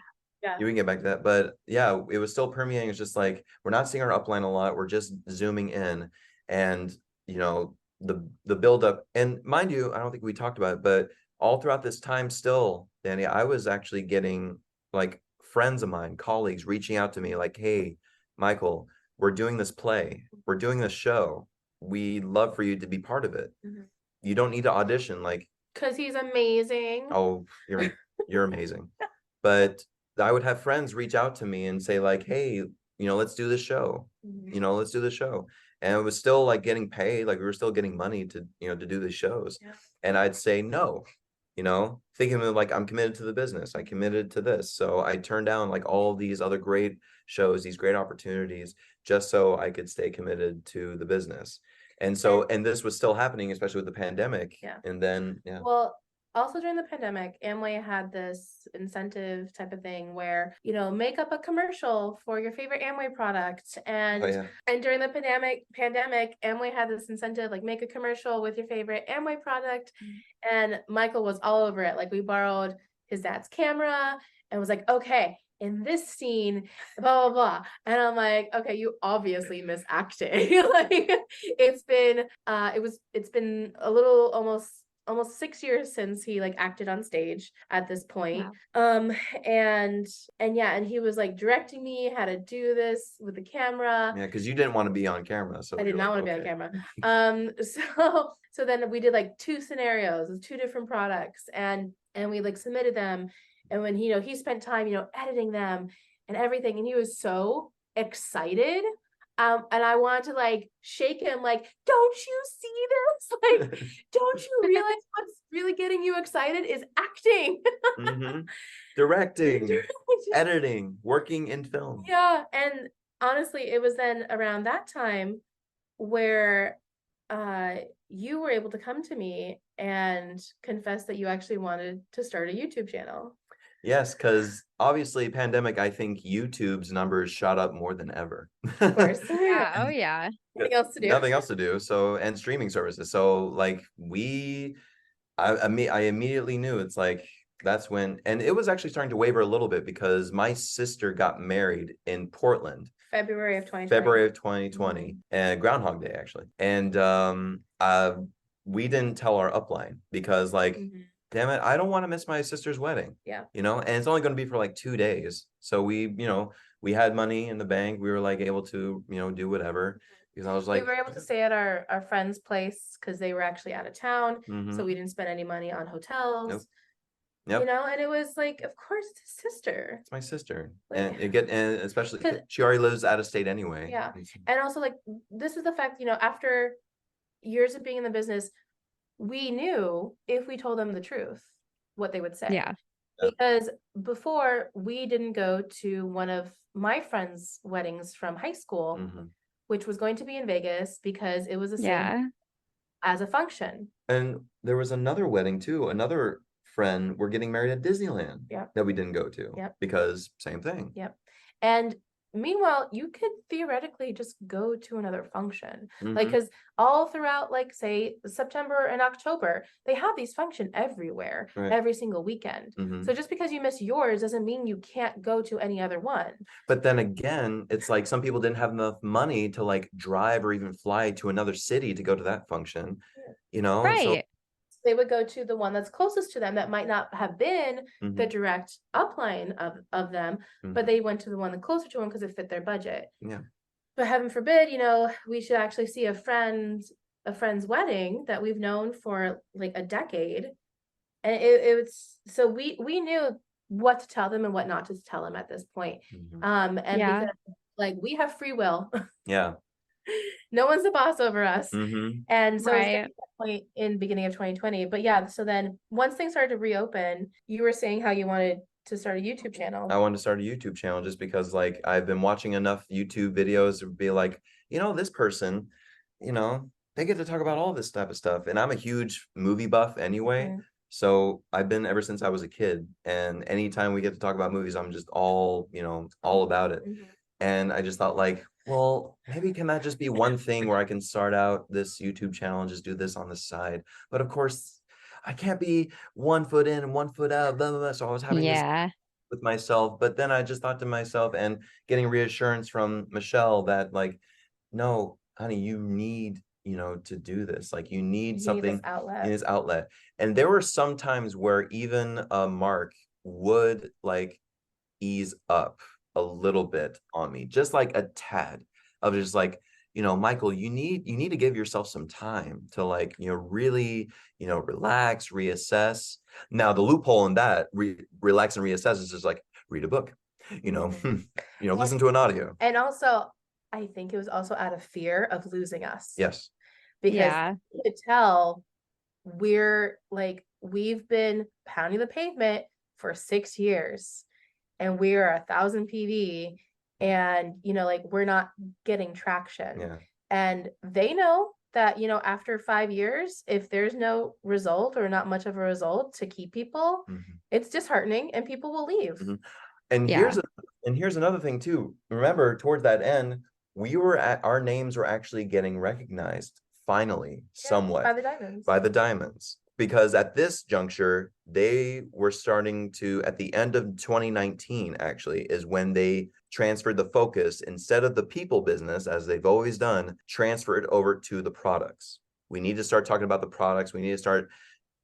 C: You can get back to that, but yeah, it was still permeating. It's just like, we're not seeing our upline a lot. We're just zooming in, and you know, the buildup. And mind you, I don't think we talked about it, but all throughout this time, still, Danny, I was actually getting like friends of mine, colleagues, reaching out to me like, "Hey, Michael, we're doing this play. We're doing this show. We'd love for you to be part of it. You don't need to audition, like,
B: because he's amazing."
C: Oh, you're amazing. But I would have friends reach out to me and say like, "Hey, you know, let's do this show. You know, let's do the show." And it was still like getting paid, like we were still getting money to, you know, to do these shows. And I'd say no, you know, thinking of like, I'm committed to the business. I committed to this. So I turned down like all these other great shows, these great opportunities, just so I could stay committed to the business. And so, and this was still happening, especially with the pandemic. And then,
B: well, also during the pandemic, Amway had this incentive type of thing where, you know, make up a commercial for your favorite Amway product. And
C: Oh, yeah.
B: and during the pandemic, Amway had this incentive, like make a commercial with your favorite Amway product. And Michael was all over it. Like we borrowed his dad's camera and was like, okay, in this scene, blah blah blah. And I'm like, okay, you obviously miss acting. Like it's been a little almost 6 years since he like acted on stage at this point.
A: Wow.
B: And he was like directing me how to do this with the camera.
C: Yeah, because you didn't want to be on camera, so
B: I did
C: you're
B: not
C: like,
B: want to be on
C: okay.
B: camera. So then we did like 2 scenarios with 2 different products, and we like submitted them. And when he spent time, editing them and everything, and he was so excited. And I wanted to like shake him, like, don't you see this? Like, don't you realize what's really getting you excited is acting?
C: Mm-hmm. Directing,
B: Just-
C: editing, working in film.
B: Yeah. And honestly, it was then around that time where you were able to come to me and confess that you actually wanted to start a YouTube channel.
C: Yes, because obviously pandemic, I think YouTube's numbers shot up more than ever.
B: Of course.
A: Yeah. Oh, yeah.
B: Nothing else to do.
C: Nothing else to do. So, and streaming services. So like I immediately knew it's like, that's when, and it was actually starting to waver a little bit because my sister got married in Portland.
B: February of 2020.
C: February of 2020, and Groundhog Day actually. And we didn't tell our upline because like, damn it, I don't want to miss my sister's wedding.
B: Yeah.
C: And it's only going to be for like 2 days. So we had money in the bank. We were like able to, do whatever. Because I was like,
B: we were able to stay at our friend's place because they were actually out of town.
C: Mhm.
B: So we didn't spend any money on hotels.
C: Nope. Yep.
B: And it was like, of course, it's his sister.
C: It's my sister.
B: Like-
C: And especially she already lives out of state anyway.
B: Yeah. And also like, this is the fact, after years of being in the business, we knew if we told them the truth, what they would say.
A: Yeah.
B: Because before we didn't go to one of my friends' weddings from high school, which was going to be in Vegas because it was the same as a function.
C: And there was another wedding too. Another friend were getting married at Disneyland that we didn't go to because same thing.
B: Yep. And meanwhile, you could theoretically just go to another function. Like, because all throughout, like, say, September and October, they have these functions everywhere, every single weekend. So just because you miss yours doesn't mean you can't go to any other one.
C: But then again, it's like some people didn't have enough money to like drive or even fly to another city to go to that function,
A: Right.
C: So
B: they would go to the one that's closest to them that might not have been the direct upline of them, but they went to the one that's closer to them because it fit their budget.
C: Yeah.
B: But heaven forbid, we should actually see a friend's wedding that we've known for like a decade. And it was, so we knew what to tell them and what not to tell them at this point. And because like we have free will.
C: Yeah.
B: No one's the boss over us. And so
A: Right.
B: at that point in beginning of 2020. But yeah, so then once things started to reopen, you were saying how you wanted to start a YouTube channel.
C: I wanted to start a YouTube channel just because like I've been watching enough YouTube videos to be like, this person, they get to talk about all this type of stuff. And I'm a huge movie buff anyway. So I've been ever since I was a kid. And anytime we get to talk about movies, I'm just all about it. And I just thought like, well, maybe can that just be one thing where I can start out this YouTube channel and just do this on the side? But of course, I can't be 1 foot in and 1 foot out, blah, blah, blah. So I was having this with myself. But then I just thought to myself and getting reassurance from Michelle that like, no, honey, you need, to do this. Like you need something in his outlet. And there were some times where even Mark would like ease up a little bit on me, just like a tad of just like, Michael, you need to give yourself some time to like, really, relax, reassess. Now the loophole in that relax and reassess is just like read a book, listen to an audio.
B: And also, I think it was also out of fear of losing us.
C: Yes.
B: Because you could tell we've been pounding the pavement for 6 years. And we are 1,000 PV and, we're not getting traction.
C: Yeah.
B: And they know that, you know, after 5 years, if there's no result or not much of a result to keep people, it's disheartening and people will leave.
C: And
A: Yeah.
C: here's another thing too. Remember, towards that end, our names were actually getting recognized finally, somewhat
B: By the
C: diamonds. Because at this juncture, they were starting to, at the end of 2019, actually, is when they transferred the focus, instead of the people business, as they've always done, transfer it over to the products. We need to start talking about the products. We need to start,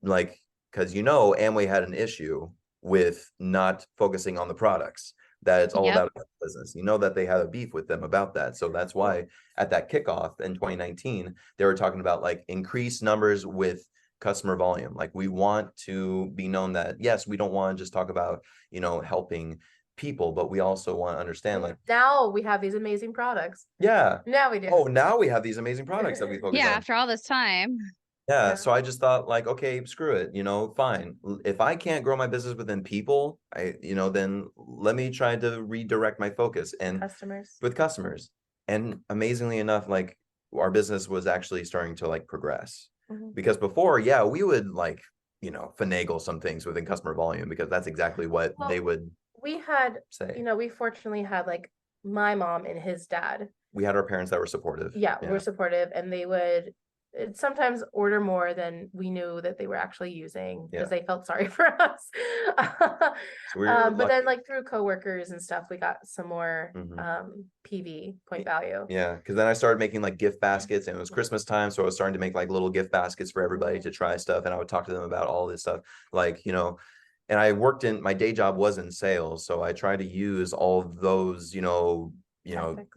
C: like, because Amway had an issue with not focusing on the products, that it's all
A: Yep.
C: about business. That they had a beef with them about that. So that's why at that kickoff in 2019, they were talking about like increased numbers with customer volume. Like, we want to be known that, yes, we don't want to just talk about, helping people, but we also want to understand, like,
B: now we have these amazing products.
C: yeah.
B: Now we do.
C: Oh, now we have these amazing products that we focus
A: Yeah,
C: on.
A: after all this time.
C: Yeah, so I just thought, like, okay, screw it, fine. If I can't grow my business within people, then let me try to redirect my focus and
B: Customers.
C: with customers. And amazingly enough, like, our business was actually starting to like progress. Because before, yeah, we would like, finagle some things within customer volume, because that's exactly what they would
B: We had,
C: say.
B: we fortunately had like my mom and his dad.
C: We had our parents that were supportive.
B: Yeah, were supportive, and they would sometimes order more than we knew that they were actually using, because they felt sorry for us.
C: So we were
B: but then
C: lucky.
B: like through coworkers and stuff, we got some more PV, point value.
C: Yeah, because then I started making like gift baskets, and it was Christmas time, so I was starting to make like little gift baskets for everybody to try stuff, and I would talk to them about all this stuff, like, and I worked in, my day job was in sales, so I tried to use all of those,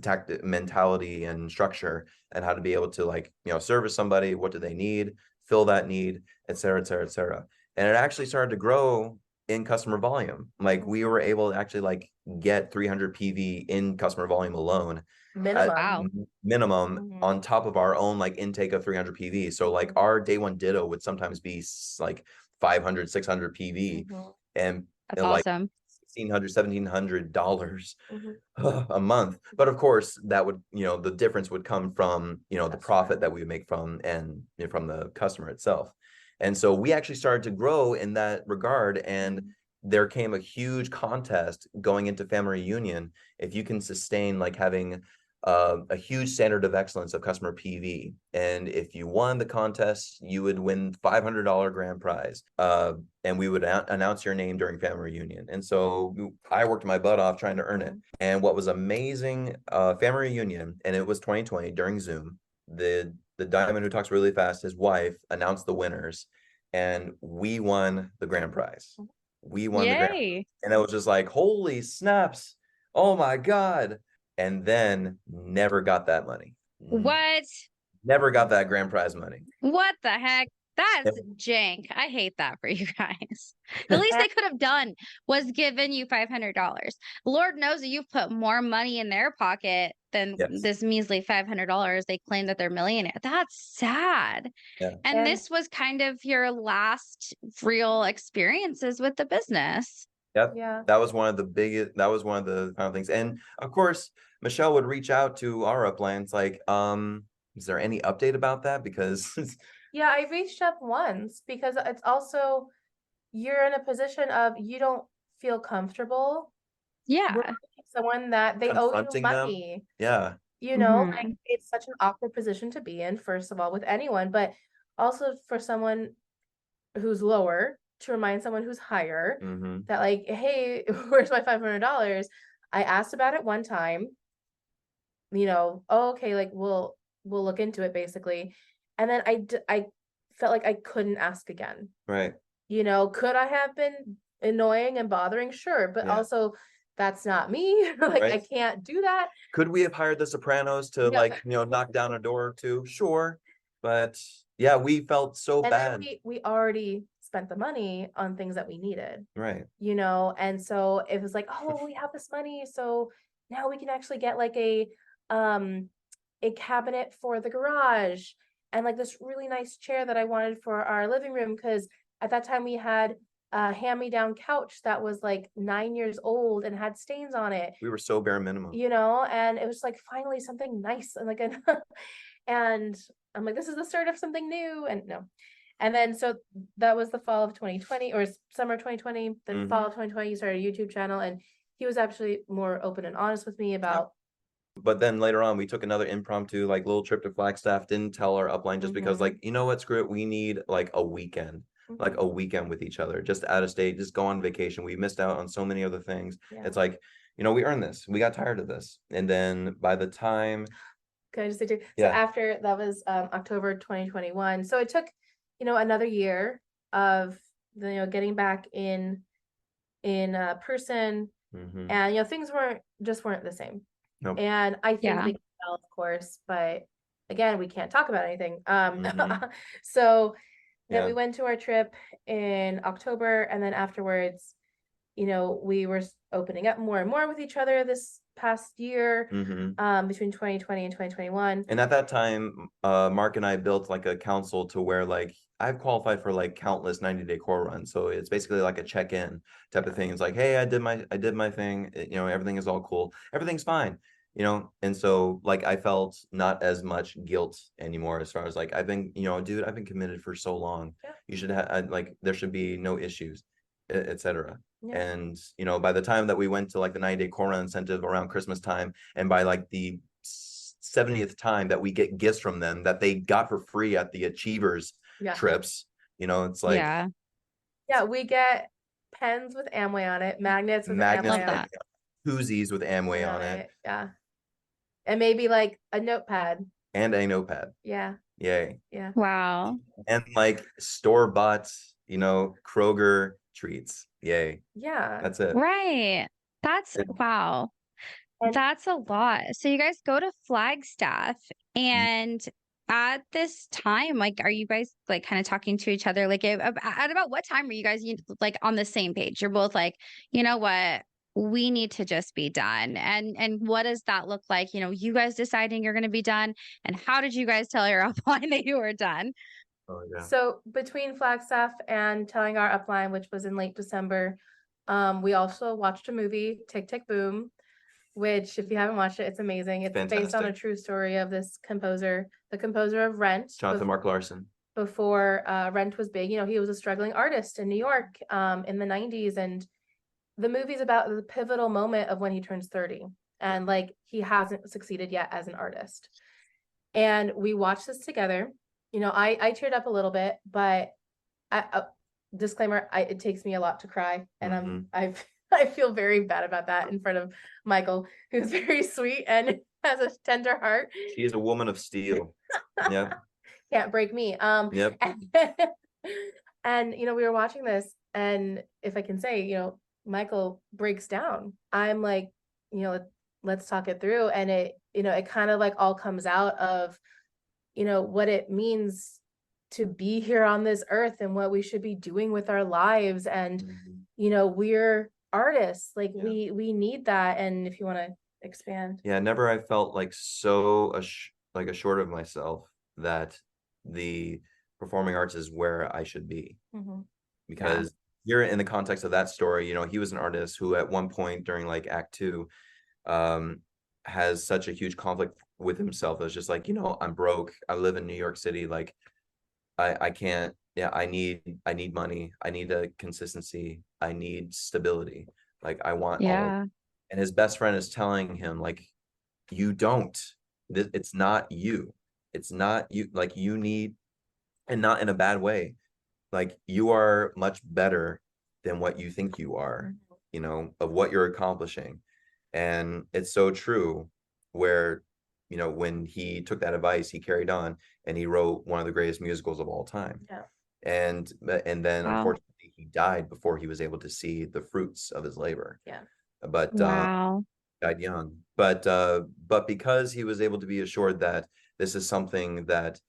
C: tactic, mentality and structure, and how to be able to, like, service somebody, what do they need, fill that need, et cetera, et cetera, et cetera. And it actually started to grow in customer volume. Like, we were able to actually like get 300 PV in customer volume alone, minimum on top of our own like intake of 300 PV. So like our day one ditto would sometimes be like 500, 600 PV, and
A: That's
C: like
A: awesome.
C: $1,600 a month. But of course, that would, the difference would come from, the profit that we would make from, and from the customer itself. And so we actually started to grow in that regard, and there came a huge contest going into family reunion. If you can sustain like having a huge standard of excellence of customer PV, and if you won the contest, you would win $500 grand prize, and we would announce your name during family reunion. And so I worked my butt off trying to earn it. And what was amazing, family reunion, and it was 2020 during Zoom, the diamond who talks really fast, his wife announced the winners, and we won the grand prize. We won the grand prize. And it was just like, holy snaps, oh my God. And then never got that money.
A: What?
C: Never got that grand prize money.
A: What the heck? That's jank. I hate that for you guys. The least they could have done was given you $500. Lord knows that you've put more money in their pocket than this measly $500 they claim that they're millionaire. That's sad.
C: Yeah.
A: And this was kind of your last real experiences with the business.
C: Yep. Yeah. That was one of the final things. And of course, Michelle would reach out to our uplines like, is there any update about that? Because
B: yeah, I reached up once, because it's also, you're in a position of, you don't feel comfortable.
A: Yeah.
B: Someone that they owe you money.
C: Yeah.
B: Like, it's such an awkward position to be in, first of all, with anyone, but also for someone who's lower to remind someone who's higher that, like, hey, where's my $500? I asked about it one time, oh, okay, like we'll look into it, basically. And then I felt like I couldn't ask again.
C: Right.
B: Could I have been annoying and bothering? Sure. But also, that's not me. Like, I can't do that.
C: Could we have hired the Sopranos to like, knock down a door or two? Sure. But yeah, we felt so bad.
B: And we already spent the money on things that we needed.
C: Right.
B: And so it was like, oh, we have this money, so now we can actually get like a cabinet for the garage, and like this really nice chair that I wanted for our living room, because at that time we had a hand-me-down couch that was like 9 years old and had stains on it,
C: We were so bare minimum.
B: you know, and it was like finally something nice and like and I'm like, this is the start of something new. And no. And then so that was the fall of 2020 or summer 2020, the fall of 2020, you started a YouTube channel, and he was actually more open and honest with me about.
C: But then later on, we took another impromptu like little trip to Flagstaff, didn't tell our upline just because like, you know what, screw it, we need like a weekend. Like a weekend with each other, just out of state, just go on vacation. We missed out on so many other things. It's like, you know, we earned this. We got tired of this. And then by the time,
B: Can I just say too? So after that was October 2021. So it took, you know, another year of you know, getting back in person, and you know, things weren't the same.
C: Nope.
B: And I think they can tell, of course, but again, we can't talk about anything. So then we went to our trip in October, and then afterwards, you know, we were opening up more and more with each other this past year, between 2020 and 2021.
C: And at that time, Mark and I built like a council to where like I've qualified for like countless 90-day core runs. So it's basically like a check-in type of thing. It's like, hey, I did my thing. You know, everything is all cool. Everything's fine. You know, and so like I felt not as much guilt anymore as far as like I've been, you know, dude, I've been committed for so long. You should have like there should be no issues, etc. And you know, by the time that we went to like the 90-day core run incentive around Christmas time, and by like the 70th time that we get gifts from them that they got for free at the Achievers trips, you know, it's like
B: we get pens with Amway on it, magnets with Amway on it,
C: koozies with Amway on it.
B: And maybe like a notepad.
C: And a notepad.
B: Yeah.
C: Yay.
B: Yeah.
A: Wow.
C: And like store-bought, you know, Kroger treats. Yay.
B: Yeah.
C: That's it.
A: Right. That's wow. That's a lot. So you guys go to Flagstaff, and at this time, like, are you guys like kind of talking to each other? Like, at about what time are you guys like on the same page? You're both like, you know what? We need to just be done. And what does that look like? You know, you guys deciding you're going to be done, and how did you guys tell your upline that you were done?
C: Oh, yeah.
B: So between Flagstaff and telling our upline, which was in late December, we also watched a movie, Tick Tick Boom, which if you haven't watched it, it's amazing. It's based on a true story of this composer, the composer of Rent.
C: Jonathan Mark Larson.
B: Before Rent was big, you know, he was a struggling artist in New York in the 90s, and the movie's about the pivotal moment of when he turns 30, and like he hasn't succeeded yet as an artist. And we watched this together. You know, I teared up a little bit, but disclaimer, it takes me a lot to cry, and I feel very bad about that in front of Michael, who's very sweet and has a tender heart.
C: She is a woman of steel. Yeah.
B: Can't break me.
C: Yep.
B: And you know, we were watching this, and if I can say, you know, Michael breaks down. I'm like, you know, let's talk it through. And it, you know, it kind of like all comes out of, you know, what it means to be here on this earth and what we should be doing with our lives. And, you know, we're artists, like we need that. And if you want to expand.
C: Yeah, never I felt like so like assured of myself that the performing arts is where I should be. Because here in the context of that story, you know, he was an artist who at one point during like Act 2 has such a huge conflict with himself. It was just like, you know, I'm broke. I live in New York City. Like I can't, I need money. I need a consistency. I need stability. Like I want all. And his best friend is telling him like, you don't, it's not you. It's not you. Like you need, and not in a bad way. Like you are much better than what you think you are, you know, of what you're accomplishing. And it's so true where, you know, when he took that advice, he carried on and he wrote one of the greatest musicals of all time. And then unfortunately he died before he was able to see the fruits of his labor. But died young. But because he was able to be assured that this is something that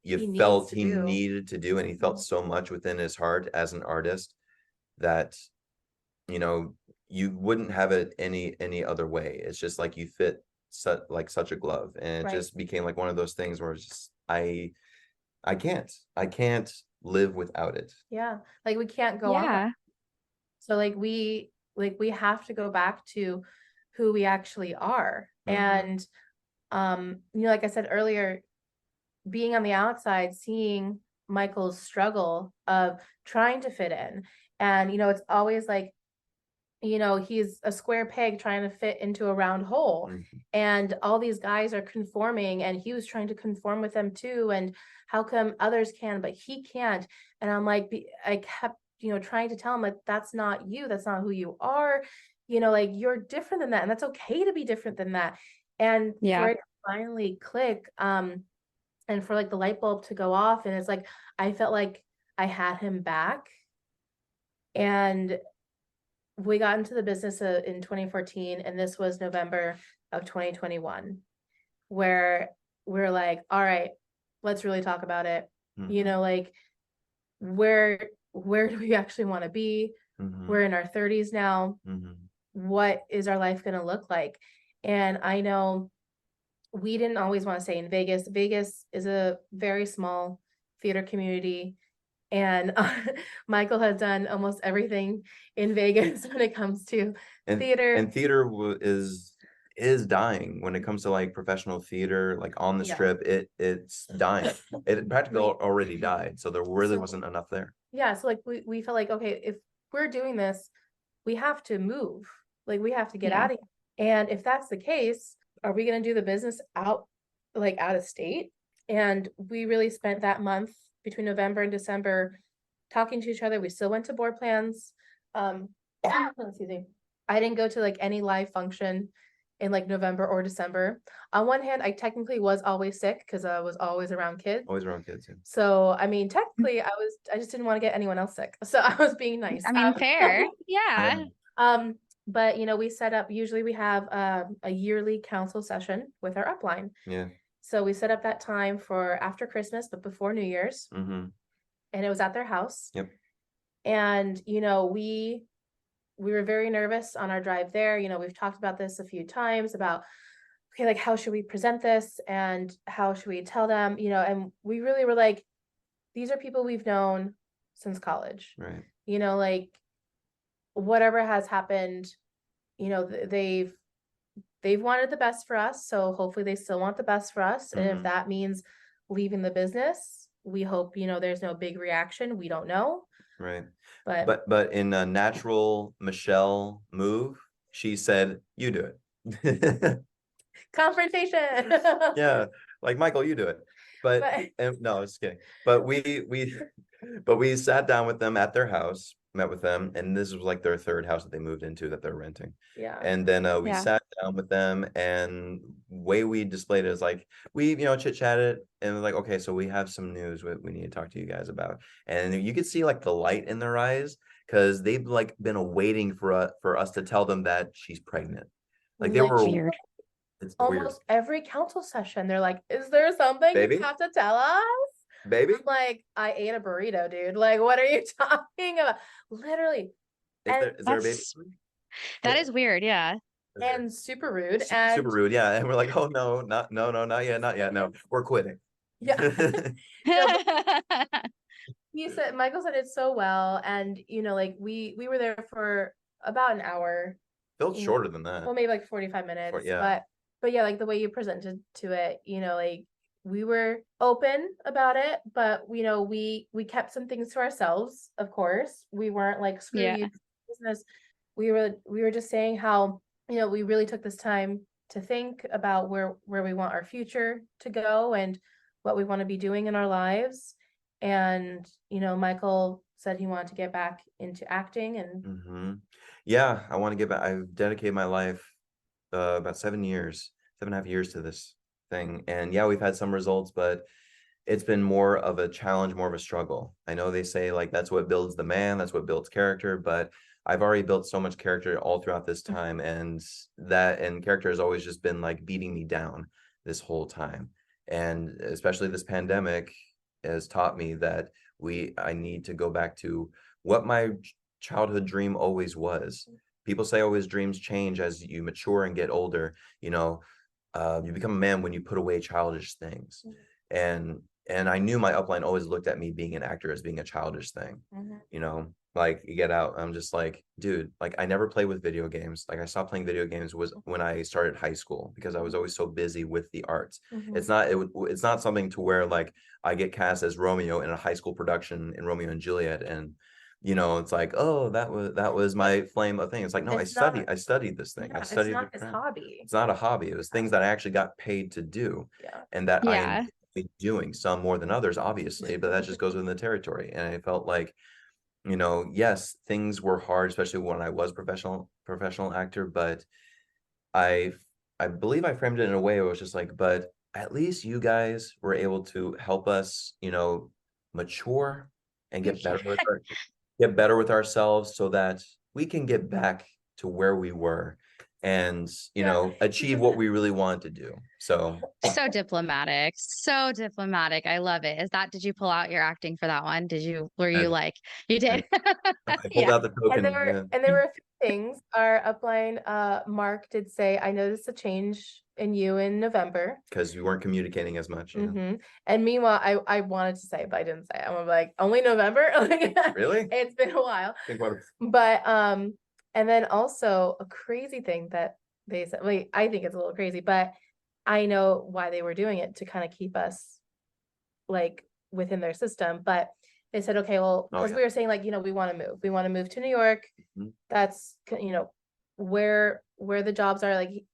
C: he felt he needed to do, and he felt so much within his heart as an artist that, you know, you wouldn't have it any other way. It's just like you fit such a glove, and it just became like one of those things where it's just I can't live without it.
B: Yeah. Like we can't go on.
A: Yeah.
B: So we have to go back to who we actually are. And like I said earlier, being on the outside, seeing Michael's struggle of trying to fit in. And it's always like, he's a square peg trying to fit into a round hole. And all these guys are conforming, and he was trying to conform with them too. And how come others can, but he can't? And I'm like, I kept, trying to tell him, like, that's not you. That's not who you are. Like, you're different than that. And that's okay to be different than that. And for it to finally click, and for like the light bulb to go off, and it's like, I felt like I had him back. And we got into the business in 2014, and this was November of 2021, where we're like, all right, let's really talk about it. Like, where do we actually want to be? We're in our 30s now. What is our life going to look like? And I know we didn't always want to stay in Vegas. Vegas is a very small theater community. And Michael has done almost everything in Vegas when it comes to theater.
C: And theater is dying when it comes to like professional theater, like on the strip. It's dying. It practically already died. So there really wasn't enough there. Yeah. So like we felt like, okay, if we're doing this, we have to move. Like, we have to get out of here. And if that's the case, are we going to do the business out of state? And we really spent that month between November and December talking to each other. We still went to board plans. Excuse me. I didn't go to like any live function in like November or December. On one hand, I technically was always sick because I was always around kids. Always around kids. Yeah.
B: So, I mean, technically I just didn't want to get anyone else sick. So I was being nice.
A: I mean, fair. Yeah.
B: But we set up, usually we have a yearly council session with our upline.
C: Yeah.
B: So we set up that time for after Christmas, but before New Year's. And it was at their house.
C: Yep.
B: And, we were very nervous on our drive there. We've talked about this a few times about, okay, like, how should we present this and how should we tell them, and we really were like, these are people we've known since college.
C: Right.
B: Like, whatever has happened, they've wanted the best for us. So hopefully they still want the best for us. And if that means leaving the business, we hope, there's no big reaction. We don't know.
C: Right.
B: But
C: in a natural Michelle move, she said, you do it.
B: Confrontation.
C: Yeah. Like, Michael, you do it. But no, I was kidding. But we sat down with them at their house, met with them, and this was like their third house that they moved into that they're renting.
B: Yeah.
C: And then we sat down with them, and way we displayed it is like, we chit chatted, and we're like, okay, so we have some news we need to talk to you guys about. And you could see like the light in their eyes, because they've like been awaiting for us to tell them that she's pregnant. Like, they were
A: weird.
B: It's almost weird. Every council session, they're like, is there something you have to tell us?
C: Baby?
B: I'm like, I ate a burrito, dude. Like, what are you talking about? Literally.
C: Is there a baby?
A: That is weird, yeah.
B: And super rude.
C: Super rude, yeah. And we're like, oh no, not yet. No, we're quitting.
B: Yeah. Michael said it so well. And like we were there for about an hour.
C: Felt shorter than that.
B: Well, maybe like 45 minutes. But yeah, like the way you presented to it, like we were open about it, but we kept some things to ourselves, of course. We weren't like, screw you business. We were just saying how, we really took this time to think about where we want our future to go and what we want to be doing in our lives. And, Michael said he wanted to get back into acting and
C: yeah, I want to get back. I've dedicated my life about 7.5 years to this thing. And yeah, we've had some results, but it's been more of a challenge, more of a struggle. I know they say like that's what builds the man, that's what builds character, but I've already built so much character all throughout this time, and character has always just been like beating me down this whole time. And especially this pandemic has taught me that I need to go back to what my childhood dream always was. People say always dreams change as you mature and get older. You become a man when you put away childish things. And And I knew my upline always looked at me being an actor as being a childish thing, you know, like you get out, I'm just like, dude, like I never played with video games. Like I stopped playing video games was when I started high school because I was always so busy with the arts. It's not, it's not something to where like I get cast as Romeo in a high school production in Romeo and Juliet. And, you know, it's like, oh, that was my flame of thing. It's like, no,
B: It's not,
C: I studied this thing.
B: yeah,
C: I
B: it's
C: studied
B: not
C: the
B: his
C: craft.
B: hobby.
C: It's not a hobby. It was things that I actually got paid to do
B: Yeah.
C: and that I
A: Yeah.
C: doing, some more than others, obviously, but that just goes within the territory. And I felt like, you know, yes, things were hard, especially when I was professional actor, but I I believe I framed it in a way where it was just like, but at least you guys were able to help us, you know, mature and get better with get better with ourselves so that we can get back to where we were and, you
B: Yeah.
C: know, achieve what we really wanted to do. So
A: So diplomatic. So diplomatic. I love it. Did you pull out your acting for that one? Were
C: I,
A: you like, you
C: I,
A: did?
C: I pulled
A: Yeah.
C: out the
B: And
C: token,
B: there were a few things. Our upline, Mark did say, I noticed a change in you in November.
C: because we weren't communicating as much. Yeah.
B: And meanwhile, I wanted to say, but I didn't say it. I'm like, only November? Like,
C: Really?
B: it's been a while.
C: Think about it.
B: But and then also a crazy thing that they said, wait, I think it's a little crazy, but I know why they were doing it, to kind of keep us like within their system. But they said, okay, well,
C: Oh,
B: because
C: yeah.
B: we were saying like, you know, we want to move to New York.
C: Mhm.
B: That's, you know, where the jobs are. Like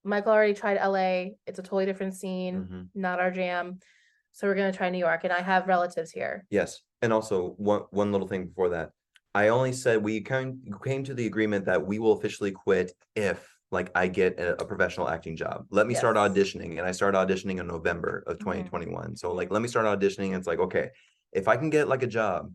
B: Michael already tried LA. It's a totally different scene,
C: Mhm.
B: not our jam. So we're gonna try New York, and I have relatives here.
C: Yes. And also one little thing before that. I only said we came to the agreement that we will officially quit if like I get a professional acting job. Let me start
B: Yes.
C: auditioning. And I started auditioning in November of 2021. So like let me start auditioning. And it's like, okay, if I can get like a job,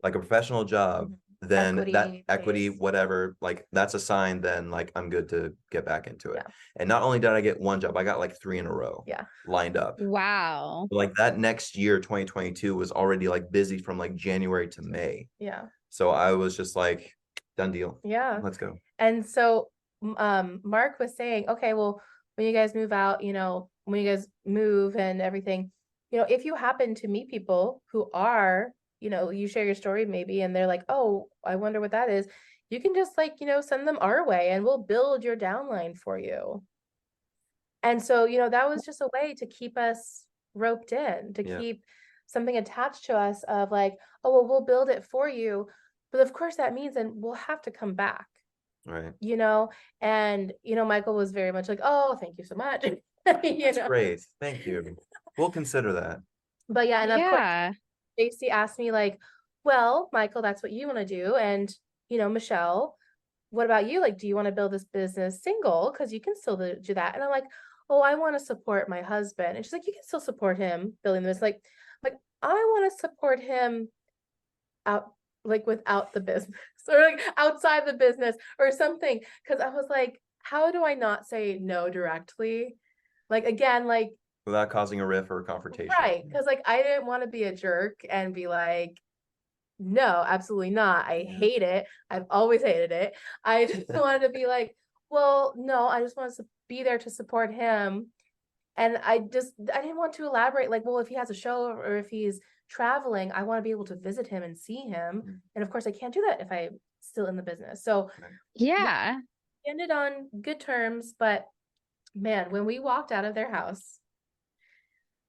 C: like a professional job, then that equity,
B: Based.
C: whatever, like that's a sign, then like I'm good to get back into it.
B: Yeah.
C: And not only did I get one job, I got like 3 in a row
B: Yeah.
C: lined up.
A: Wow.
C: Like that next year, 2022 was already like busy from like January to May.
B: Yeah.
C: So I was just like, done deal.
B: Yeah.
C: Let's go.
B: And so Mark was saying, okay, well, when you guys move out, you know, when you guys move and everything, you know, if you happen to meet people who are, you know, you share your story maybe, and they're like, oh, I wonder what that is. You can just like, you know, send them our way and we'll build your downline for you. And so, you know, that was just a way to keep us roped in, to
C: Yeah.
B: keep something attached to us of like, oh, well, we'll build it for you. But of course, that means then we'll have to come back,
C: Right.
B: you know? And, you know, Michael was very much like, oh, thank you so much. You
C: That's
B: know?
C: great. Thank you. We'll consider that.
B: But yeah, and of course,
A: Yeah.
B: JC asked me, like, well, Michael, that's what you want to do. And, you know, Michelle, what about you? Like, do you want to build this business single? Because you can still do that. And I'm like, oh, I want to support my husband. And she's like, you can still support him building this. Like I want to support him out, like without the business or like outside the business or something. Because I was like, how do I not say no directly? Like again, like
C: Without causing a riff or a confrontation.
B: right. Because like I didn't want to be a jerk and be like, no, absolutely not. I hate it. I've always hated it. I just wanted to be like, well, no, I just want to be there to support him. And I didn't want to elaborate like, well, if he has a show or if he's traveling, I want to be able to visit him and see him. And of course, I can't do that if I'm still in the business. So
A: Yeah.
B: we ended on good terms. But man, when we walked out of their house,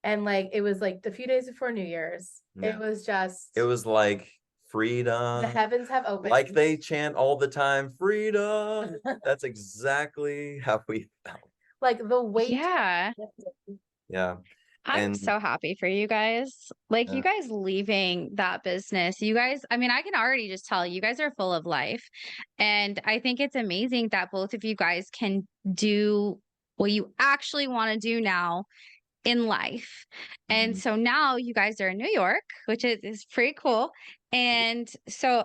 B: and like it was like a few days before New Year's, it
C: was like freedom.
B: The heavens have opened.
C: Like they chant all the time, freedom. That's exactly how we felt.
B: Like the weight.
A: Yeah.
C: Yeah.
A: I'm so happy for you guys. Like you guys leaving that business, you guys, I mean, I can already just tell you guys are full of life. And I think it's amazing that both of you guys can do what you actually want to do now in life. And so now you guys are in New York, which is pretty cool. And so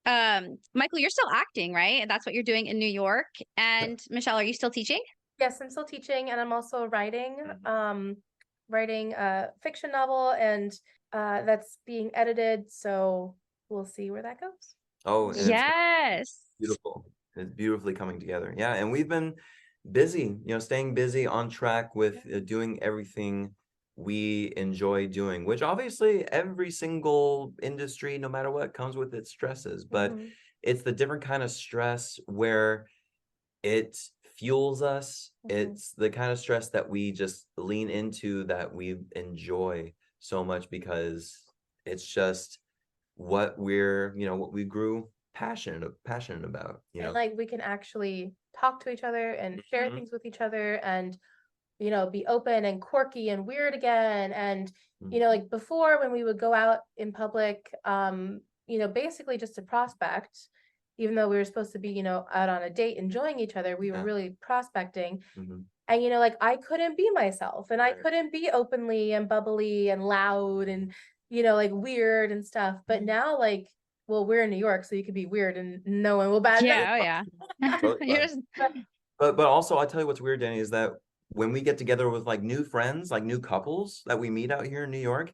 A: Michael, you're still acting, right? And that's what you're doing in New York. And Michelle, are you still teaching?
B: Yes, I'm still teaching, and I'm also writing a fiction novel, and that's being edited, so we'll see where that goes.
C: Oh, and
A: yes.
C: it's beautiful. It's beautifully coming together. Yeah, and we've been busy, you know, staying busy on track with doing everything we enjoy doing, which obviously every single industry, no matter what, comes with its stresses, but
B: Mhm.
C: it's the different kind of stress where it fuels us.
B: Mhm.
C: It's the kind of stress that we just lean into, that we enjoy so much, because it's just what what we grew passionate about,
B: And like we can actually talk to each other and share
C: Mhm.
B: things with each other and be open and quirky and weird again. And
C: Mhm.
B: like before when we would go out in public, basically just to prospect, even though we were supposed to be, out on a date enjoying each other, we were
C: Yeah.
B: really prospecting.
C: Mhm.
B: And like I couldn't be myself and I
C: Right.
B: couldn't be openly and bubbly and loud and like weird and stuff. But now like, well, we're in New York, so you could be weird and no one will bat an
A: Yeah, oh yeah.
C: Totally
A: You're
C: fine.
A: just
C: But also, I tell you what's weird, Danny, is that when we get together with like new friends, like new couples that we meet out here in New York,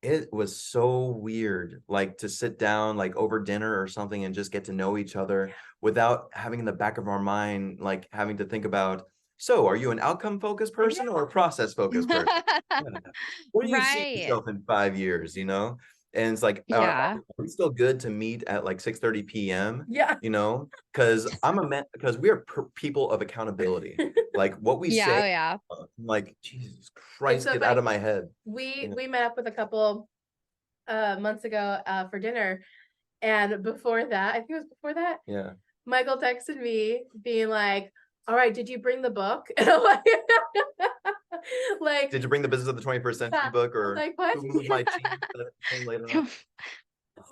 C: it was so weird, like to sit down like over dinner or something and just get to know each other without having in the back of our mind, like having to think about, so are you an outcome focused person or a process focused person? Yeah. Where do you see
A: right.
C: yourself in 5 years, And it's like,
A: Yeah.
C: are we still good to meet at like 6:30 p.m.?
B: Yeah.
C: Because because we are people of accountability. Like what we
A: Yeah,
C: say,
A: oh yeah.
C: I'm like, Jesus
B: It's
C: Christ,
B: so
C: get
B: funny.
C: out of my head.
B: We
C: Yeah.
B: we met up with a couple months ago for dinner, and before that, I think it was before that,
C: Yeah.
B: Michael texted me being like, "All right, did you bring the book?" And I'm like, like,
C: Did you bring the Business of the 21st Century
B: yeah.
C: book,
B: I was
C: or
B: like, "What?"
C: Who Moved My Cheese later on?
B: I'm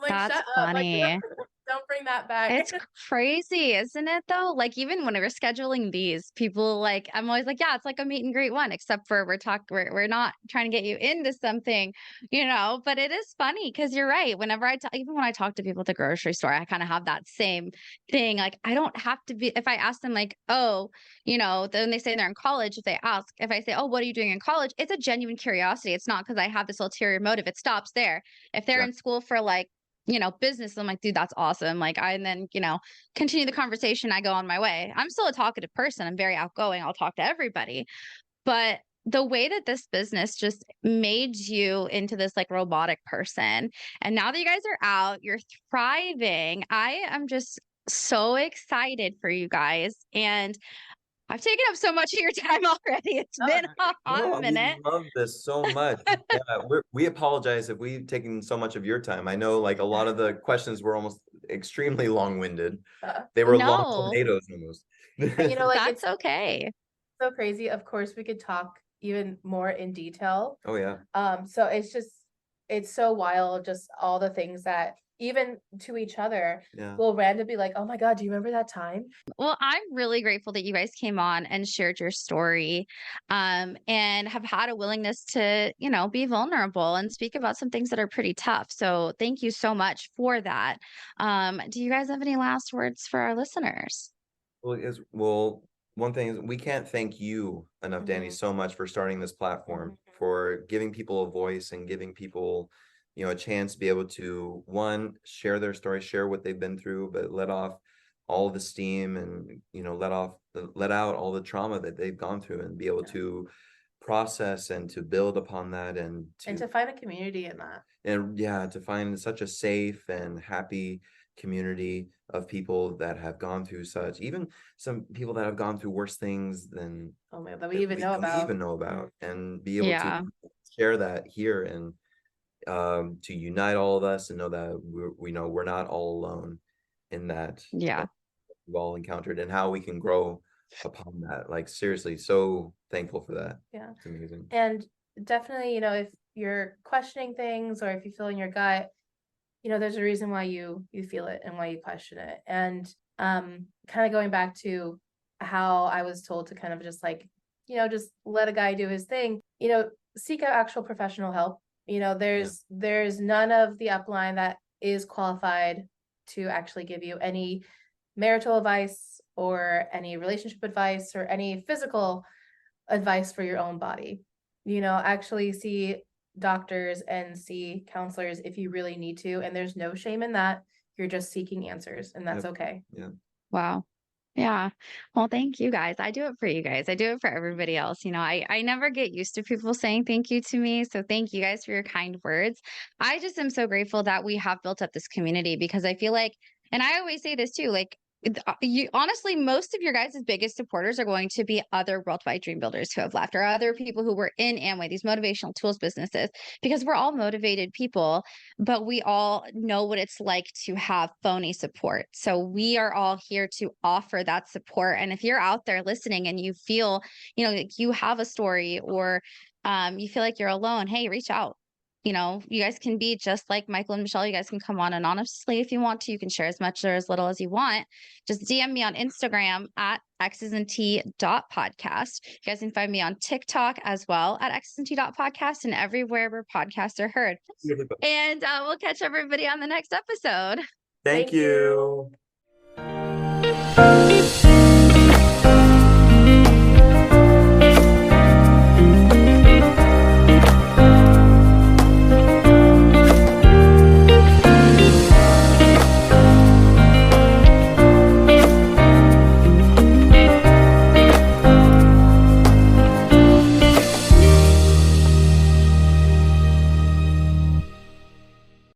B: like,
A: That's
B: "Shut up! Like,
A: funny.
B: don't bring that back."
A: It's crazy, isn't it though? Like even when we're scheduling these, people like I'm always like, yeah, it's like a meet and greet one, except for we're not trying to get you into something. But it is funny because you're right. Whenever even when I talk to people at the grocery store, I kind of have that same thing. Like I don't have to be if I ask them like, oh, then they say they're in college, if I say, oh, what are you doing in college? It's a genuine curiosity. It's not because I have this ulterior motive. It stops there. If they're in
C: Exactly.
A: school for like business. I'm like, dude, that's awesome. Like, and then, continue the conversation. I go on my way. I'm still a talkative person. I'm very outgoing. I'll talk to everybody. But the way that this business just made you into this like robotic person. And now that you guys are out, you're thriving. I am just so excited for you guys. And I've taken up so much of your time already. It's
B: Oh,
A: been
B: no.
A: a hot
C: No, we
A: minute.
C: love this so much. Yeah, we apologize if we've taken so much of your time. I know like a lot of the questions were almost extremely long-winded. They were long
A: No,
C: tornadoes almost.
B: And like
A: that's
B: it's
A: okay.
B: so crazy. Of course, we could talk even more in detail.
C: Oh yeah.
B: So it's so wild, just all the things that even to each other
C: Yeah.
B: will randomly be like, oh my God, do you remember that time?
A: Well, I'm really grateful that you guys came on and shared your story, and have had a willingness to, be vulnerable and speak about some things that are pretty tough. So thank you so much for that. Do you guys have any last words for our listeners?
C: One thing is we can't thank you enough, Danny,
B: Mhm.
C: so much for starting this platform,
B: Mhm.
C: for giving people a voice and giving people, a chance to be able to, one, share their story, share what they've been through, but let off all the steam and, let out all the trauma that they've gone through, and be able
B: Yeah.
C: to process and to build upon that, and
B: And
C: to
B: to find a community in that.
C: and yeah, to find such a safe and happy community of people that have gone through such, even some people that have gone through worse things than
B: Oh man, that we
C: that
B: even
C: we
B: know
C: don't
B: about.
C: even know about, and be able to
A: Yeah.
C: share that here, and to unite all of us, and know that we know we're not all alone in that,
A: Yeah.
C: we've all encountered, and how we can grow upon that. Like seriously, so thankful for that.
B: Yeah.
C: It's amazing.
B: And definitely, if you're questioning things or if you feel in your gut, there's a reason why you feel it and why you question it. And kind of going back to how I was told to kind of just like, just let a guy do his thing, seek out actual professional help.
C: Yeah.
B: There's none of the upline that is qualified to actually give you any marital advice or any relationship advice or any physical advice for your own body. Actually see doctors and see counselors if you really need to. And there's no shame in that. You're just seeking answers, and that's
C: Yep.
B: okay.
C: Yeah.
A: Wow. Yeah. Well, thank you guys. I do it for you guys. I do it for everybody else. I never get used to people saying thank you to me. So thank you guys for your kind words. I just am so grateful that we have built up this community because I feel like, and I always say this too, like, you honestly, most of your guys' biggest supporters are going to be other worldwide dream builders who have left or other people who were in Amway, these motivational tools businesses, because we're all motivated people, but we all know what it's like to have phony support. So we are all here to offer that support. And if you're out there listening and you feel, like you have a story or you feel like you're alone, hey, reach out. You guys can be just like Michael and Michelle. You guys can come on anonymously if you want to. You can share as much or as little as you want. Just DM me on Instagram at exesandt.podcast. You guys can find me on TikTok as well at exesandt.podcast and everywhere where podcasts are heard. And we'll catch everybody on the next episode.
C: Thank you.